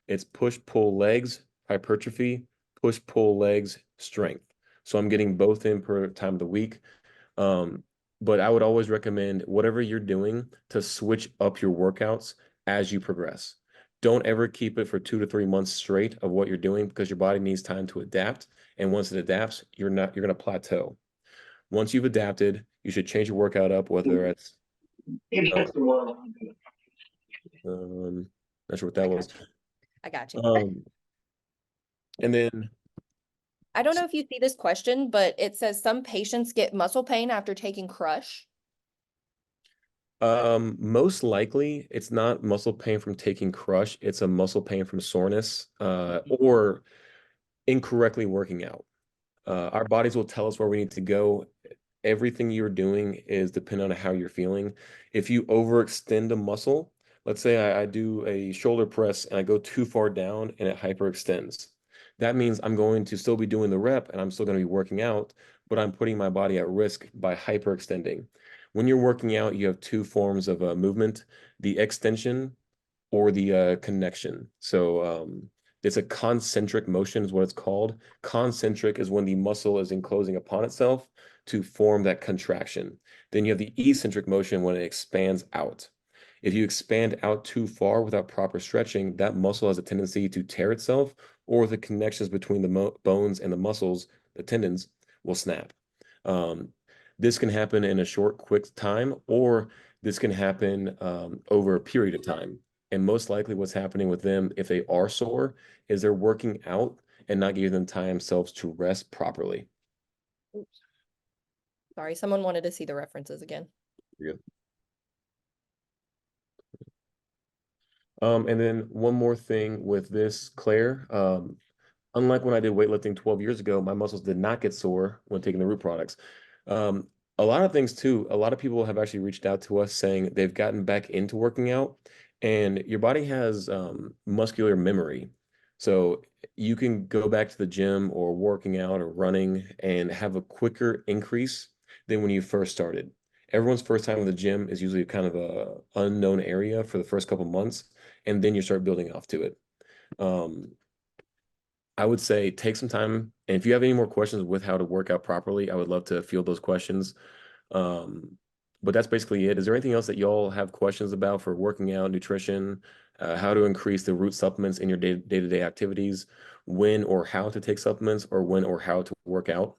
It's push-pull legs, hypertrophy, push-pull legs, strength. So I'm getting both in per time of the week. But I would always recommend whatever you're doing to switch up your workouts as you progress. Don't ever keep it for 2 to 3 months straight of what you're doing because your body needs time to adapt. And once it adapts, you're going to plateau. Once you've adapted, you should change your workout up, whether it's not sure what that was. I got you. And then I don't know if you see this question, but it says some patients get muscle pain after taking Crush. most likely it's not muscle pain from taking Crush, it's a muscle pain from soreness, or incorrectly working out. Our bodies will tell us where we need to go. Everything you're doing is dependent on how you're feeling. If you overextend a muscle, let's say I do a shoulder press and I go too far down and it hyperextends. That means I'm going to still be doing the rep and I'm still going to be working out, but I'm putting my body at risk by hyperextending. When you're working out, you have 2 forms of movement, the extension or the connection. So It's a concentric motion is what it's called. Concentric is when the muscle is enclosing upon itself to form that contraction. Then you have the eccentric motion when it expands out. If you expand out too far without proper stretching, that muscle has a tendency to tear itself, or the connections between the bones and the muscles, the tendons, will snap. This can happen in a short, quick time, or this can happen over a period of time. And most likely what's happening with them, if they are sore, is they're working out and not giving them time themselves to rest properly. Oops. Sorry, someone wanted to see the references again. You're good. And then one more thing with this, Claire, unlike when I did weightlifting 12 years ago, my muscles did not get sore when taking the root products. A lot of things too, a lot of people have actually reached out to us saying they've gotten back into working out, and your body has muscular memory. So you can go back to the gym or working out or running and have a quicker increase than when you first started. Everyone's first time in the gym is usually kind of a unknown area for the first couple months, and then you start building off to it. I would say take some time, and if you have any more questions with how to work out properly, I would love to field those questions. But that's basically it. Is there anything else that y'all have questions about for working out, nutrition, how to increase the root supplements in your day-to-day activities, when or how to take supplements, or when or how to work out?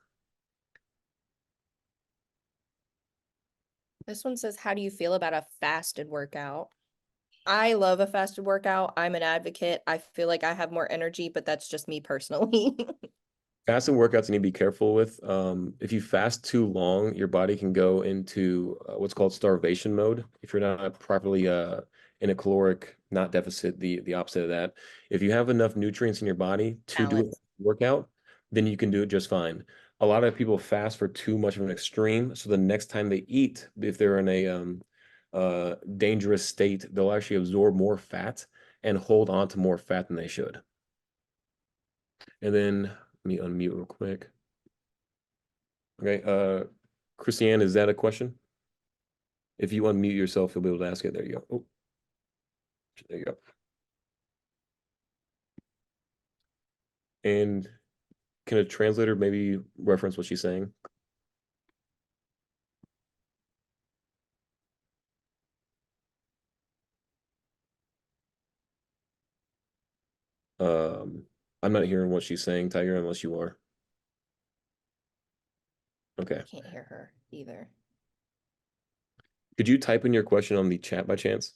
This one says, how do you feel about a fasted workout? I love a fasted workout. I'm an advocate. I feel like I have more energy, but that's just me personally. Fasting workouts you need to be careful with. If you fast too long, your body can go into what's called starvation mode. If you're not properly in a caloric not deficit, the opposite of that. If you have enough nutrients in your body to do a Balance. workout, then you can do it just fine. A lot of people fast for too much of an extreme, so the next time they eat, if they're in a dangerous state, they'll actually absorb more fat and hold on to more fat than they should. And then let me unmute real quick. Okay, Christiane, is that a question? If you unmute yourself, you'll be able to ask it. There you go. Oh, there you go. And can a translator maybe reference what she's saying? I'm not hearing what she's saying, Tyger, unless you are. Okay. Can't hear her either. Could you type in your question on the chat by chance?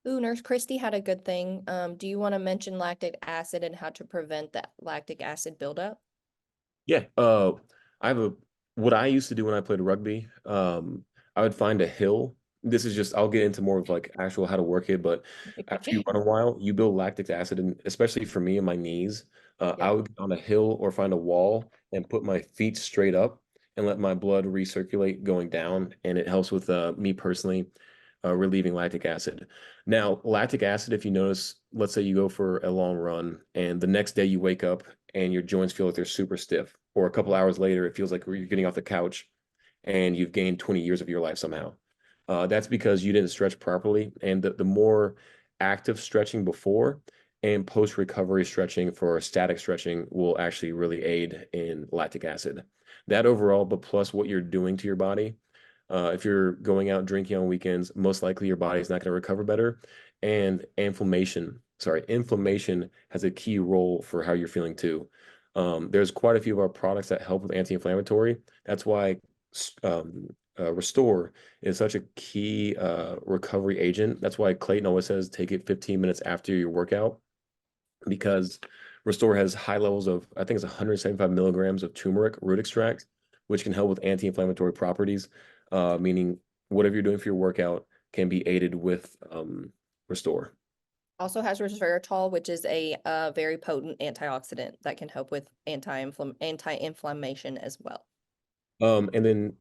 Ooh, Nurse Christy had a good thing. Do you want to mention lactic acid and how to prevent that lactic acid buildup? Yeah. I have what I used to do when I played rugby. I would find a hill. This is just, I'll get into more of like actual how to work it, but after you run a while, you build lactic acid, and especially for me in my knees, I would get on a hill or find a wall and put my feet straight up and let my blood recirculate going down, and it helps with me personally relieving lactic acid. Now, lactic acid, if you notice, let's say you go for a long run and the next day you wake up and your joints feel like they're super stiff, or a couple hours later, it feels like you're getting off the couch and you've gained 20 years of your life somehow. That's because you didn't stretch properly. And the more active stretching before and post-recovery stretching for static stretching will actually really aid in lactic acid. That overall, but plus what you're doing to your body. If you're going out drinking on weekends, most likely your body is not going to recover better. And inflammation has a key role for how you're feeling too. There's quite a few of our products that help with anti-inflammatory. That's why Restore is such a key recovery agent. That's why Clayton always says take it 15 minutes after your workout, because Restore has high levels of, I think it's 175 milligrams of turmeric root extract, which can help with anti-inflammatory properties, meaning whatever you're doing for your workout can be aided with Restore. Also has resveratrol, which is a very potent antioxidant that can help with anti-inflammation as well. And then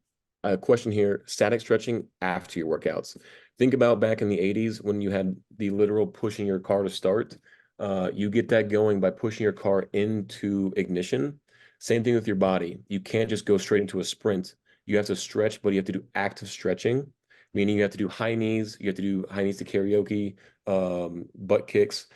a question here, static stretching after your workouts. Think about back in the 80s when you had the literal pushing your car to start. You get that going by pushing your car into ignition. Same thing with your body. You can't just go straight into a sprint. You have to stretch, but you have to do active stretching meaning you have to do high knees, you have to do high knees to karaoke, butt kicks,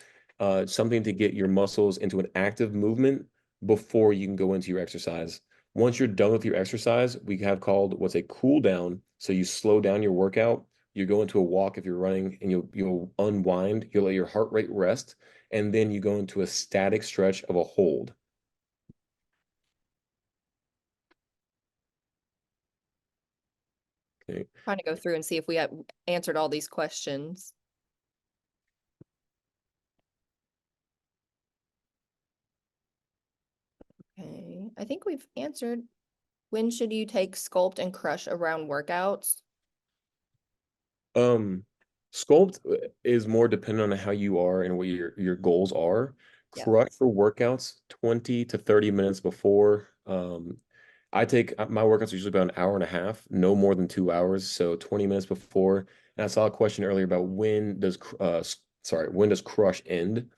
something to get your muscles into an active movement before you can go into your exercise. Once you're done with your exercise, we have called what's a cool down. So you slow down your workout, you go into a walk if you're running, and you'll unwind, you'll let your heart rate rest, and then you go into a static stretch of a hold. Okay. Trying to go through and see if we have answered all these questions. Okay, I think we've answered. When should you take Sculpt and Crush around workouts? Sculpt is more dependent on how you are and what your goals are. Yeah. Crush for workouts 20 to 30 minutes before. I take my workouts are usually about an hour and a half, no more than 2 hours, so 20 minutes before. And I saw a question earlier about when does Crush end?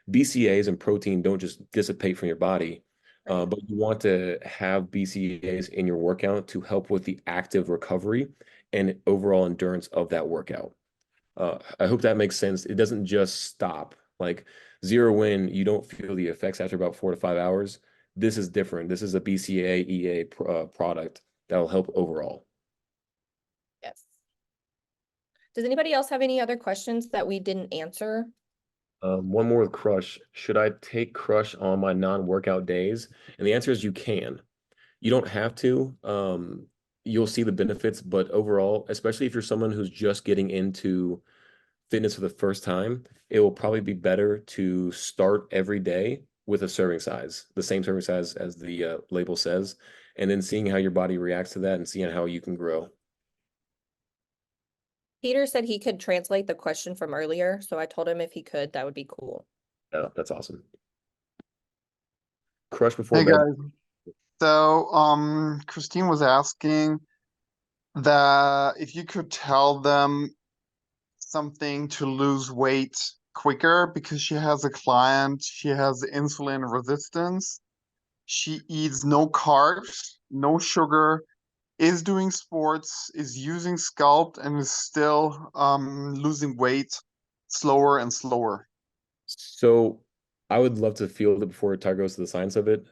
BCAAs and protein don't just dissipate from your body, Right. but you want to have BCAAs in your workout to help with the active recovery and overall endurance of that workout. I hope that makes sense. It doesn't just stop. Like zero in, you don't feel the effects after about 4 to 5 hours. This is different. This is a BCAA EA product that'll help overall. Yes. Does anybody else have any other questions that we didn't answer? One more with Crush. Should I take Crush on my non-workout days? And the answer is you can. You don't have to. You'll see the benefits, but overall, especially if you're someone who's just getting into fitness for the first time, it will probably be better to start every day with a serving size, the same serving size as the label says, and then seeing how your body reacts to that and seeing how you can grow. Peter said he could translate the question from earlier, so I told him if he could, that would be cool. Yeah, that's awesome. Crush before Hey bed. guys, so Christine was asking that if you could tell them something to lose weight quicker because she has a client, she has insulin resistance, she eats no carbs, no sugar, is doing sports, is using Sculpt, and is still losing weight slower and slower. So I would love to field it before Tyger goes to the science of it.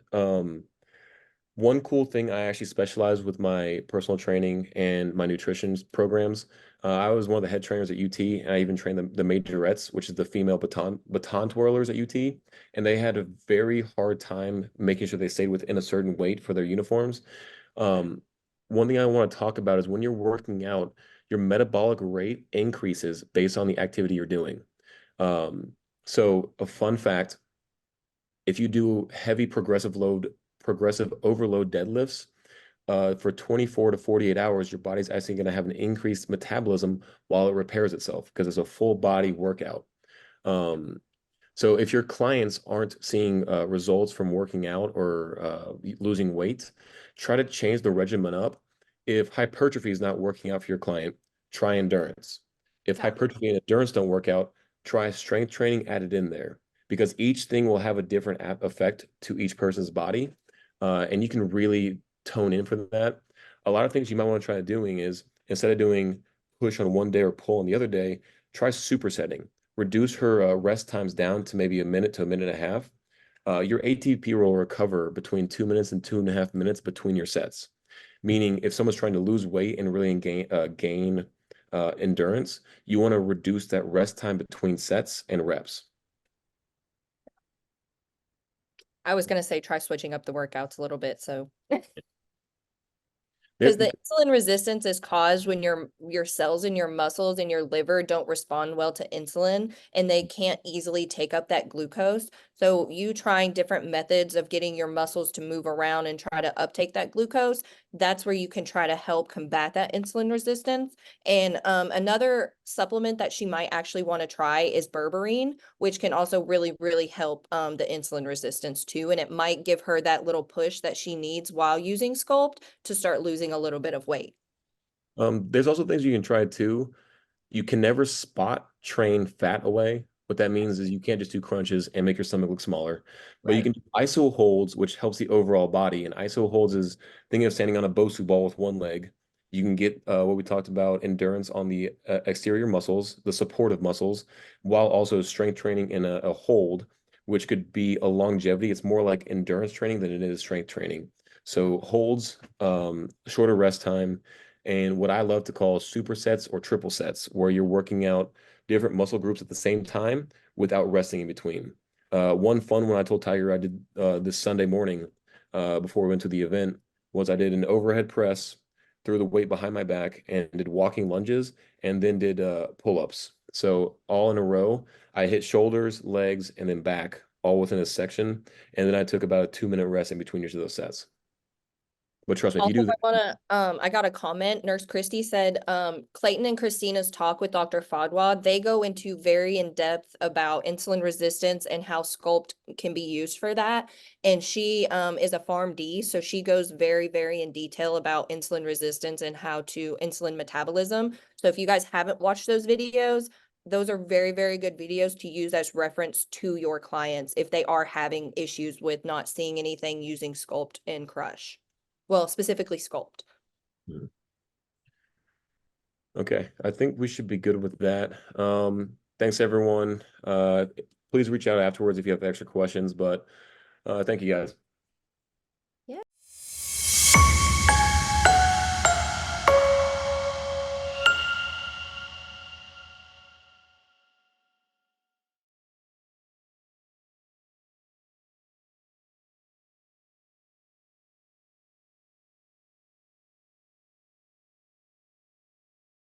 One cool thing, I actually specialize with my personal training and my nutrition programs. I was one of the head trainers at UT, and I even trained the majorettes, which is the female baton twirlers at UT. And they had a very hard time making sure they stayed within a certain weight for their uniforms. One thing I want to talk about is when you're working out, your metabolic rate increases based on the activity you're doing. So a fun fact, if you do heavy progressive overload deadlifts, for 24 to 48 hours, your body's actually going to have an increased metabolism while it repairs itself because it's a full body workout. So if your clients aren't seeing results from working out or losing weight, try to change the regimen up. If hypertrophy is not working out for your client, try endurance. If hypertrophy and endurance don't work out, try strength training added in there because each thing will have a different effect to each person's body. And you can really tone in for that. A lot of things you might want to try doing is instead of doing push on one day or pull on the other day, try supersetting. Reduce her rest times down to maybe a minute to a minute and a half. Your ATP will recover between 2 minutes and 2.5 minutes between your sets. Meaning, if someone's trying to lose weight and really gain endurance, you want to reduce that rest time between sets and reps. I was gonna say try switching up the workouts a little bit, so. There- Because the insulin resistance is caused when your cells in your muscles and your liver don't respond well to insulin and they can't easily take up that glucose. So you trying different methods of getting your muscles to move around and try to uptake that glucose, that's where you can try to help combat that insulin resistance. And another supplement that she might actually want to try is berberine, which can also really, really help the insulin resistance too. And it might give her that little push that she needs while using Sculpt to start losing a little bit of weight. There's also things you can try too. You can never spot train fat away. What that means is you can't just do crunches and make your stomach look smaller, but you Right. can do iso holds, which helps the overall body. And iso holds is thinking of standing on a Bosu ball with one leg. you can get what we talked about, endurance on the exterior muscles, the supportive muscles, while also strength training in a hold, which could be a longevity. It's more like endurance training than it is strength training. So holds, shorter rest time, and what I love to call supersets or triple sets, where you're working out different muscle groups at the same time without resting in between. One fun one I told Tiger I did this Sunday morning before we went to the event was I did an overhead press, threw the weight behind my back, and did walking lunges, and then did pull-ups. So all in a row, I hit shoulders, legs, and then back, all within a section. And then I took about a 2-minute rest in between each of those sets. But trust me, if you Also, do I got a comment. Nurse Christy said, Clayton and Christina's talk with Dr. Fadwa, they go into very in-depth about insulin resistance and how Sculpt can be used for that. And she is a PharmD, so she goes very, very in detail about insulin resistance and how to insulin metabolism. So if you guys haven't watched those videos, those are very, very good videos to use as reference to your clients if they are having issues with not seeing anything using Sculpt and Crush. Well, specifically Sculpt. Okay, I think we should be good with that. Thanks everyone. Please reach out afterwards if you have extra questions, but thank you guys.